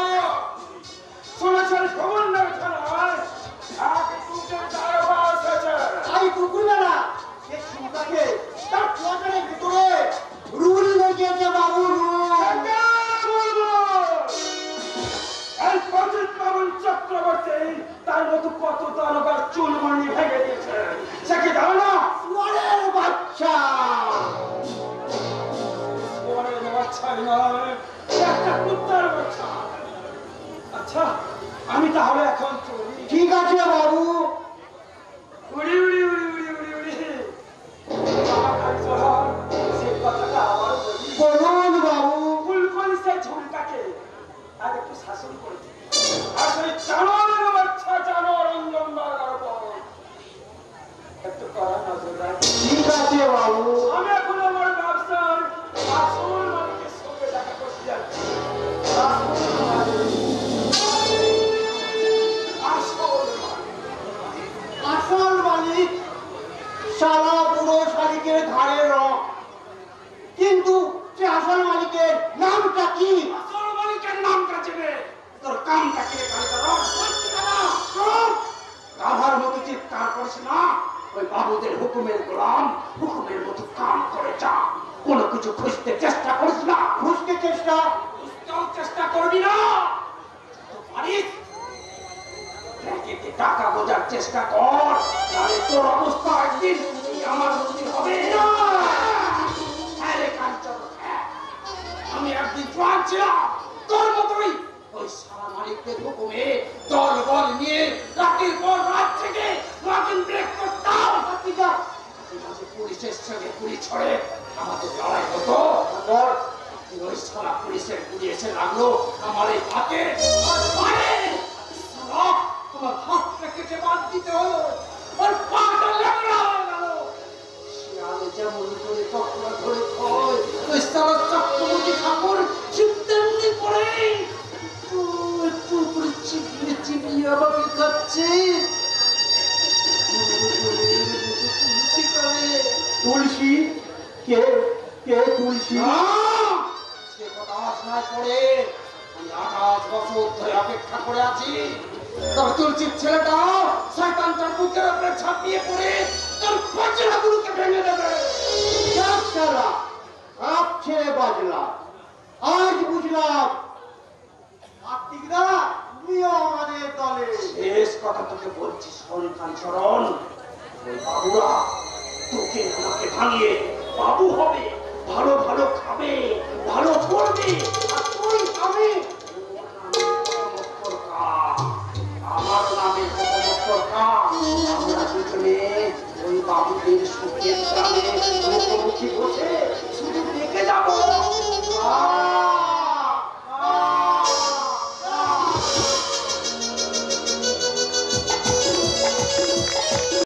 শুনেছেন খবরদার থানায় এক দুজন দারোগা এসেছে। তাই কুকুর না সে চিন্তাকে তার কোয়ার্টারের ভিতরে রুল লেগেছে বাবু। এই পতিত পাবন চক্রবর্তী তার মতো কত দারোগার চুলমনি ভেঙে দিয়েছে, সে কি জানো না? সুয়ারের বাচ্চা। সুয়ারের বাচ্চাই নয়, সে একটা কুত্তার বাচ্চা। আচ্ছা আমি তাহলে এখন চলি। ঠিক আছে বাবু। উড়ি উড়ি উড়ি উড়ি উড়ি উড়ি বাবা কালীচরণ, সে কথাটা আবার বলি। বলুন বাবু। ফুলকলি সে ঝুমকাকে আর একটু শাসন করেছে, আর সেই জানোয়ারের বাচ্চা জানোয়ার অঞ্জনদার উপর একটু কড়া নজর রাখি। ঠিক আছে বাবু। আমি এখন আমার ব্যবসার আসল মালিকের সঙ্গে দেখা করতে যাচ্ছি। আসল মালিক সারা পুরো শালিকের ঘাড়ে রং, কিন্তু সে আসল মালিকের নামটা কি? আসল মালিকের নামটা চেনে তোর কামটা কে কালীচরণ? গাধার মতো চিৎকার করিস না। ওই বাবুদের হুকুমের গোলাম, হুকুমের মতো কাম করে যা। কোনো কিছু খুঁজতে চেষ্টা করিস না। খুঁজতে খুঁজতেও চেষ্টা করবি না। পারিস ব্যাংকেতে টাকা বোঝার চেষ্টা কর, তাহলে তোর অবস্থা একদিন আমার মধ্যে হবে না। হ্যাঁ রে কালীচরণ, হ্যাঁ। আমি একদিন জোয়ান ছিলাম তোর মতোই, ওই সারা মালিকদের হুকুমে দল বল নিয়ে রাতের পর রাত থেকে ওয়াকিং ব্রেক পুলিশের সঙ্গে গুলি ছড়ে আমাদের লড়াই হতো। ওই সারা পুলিশের গুলি এসে লাগলো আমার এই হাতে আর পায়ে। আমার হাতটা কেটে বাদ দিতে হলো, আর পাটা ল্যাংড়া হয়ে গেল। শিয়ালে যেমন করে চক্রা ধরে খায়, ওই সারা চক্রবর্তী ঠাকুর ঠিক তেমনি করে একটু করে চিবিয়ে চিবিয়ে আমাকে খাচ্ছে। তুলসী কে কে তুলসী? সে কথা আশায় পড়ে আমি 28 বছর ধরে অপেক্ষা করে আছি। তবে তুলসীর ছেলেটা শয়তানটার বুকের উপরে ঝাঁপিয়ে পড়ে তার পাঁচড়াগুলোকে ভেঙে দেবে। সারা হাত ছেড়ে বাজলা, আজ বুঝলাম কার্তিকদা তুমিও আমাদের দলে। শেষ কথা তোকে বলছি সন্তান শরণ, ওই বাবুরা তোকে আমাকে ভাঙিয়ে বাবু হবে, ভালো ভালো খাবে, ভালো পড়বে, আর তুই আমি আমার নামে আমরা দুজনে ওই বাবুদের সুখের গ্রামে মুখোমুখি বসে শুধু দেখে যাবো।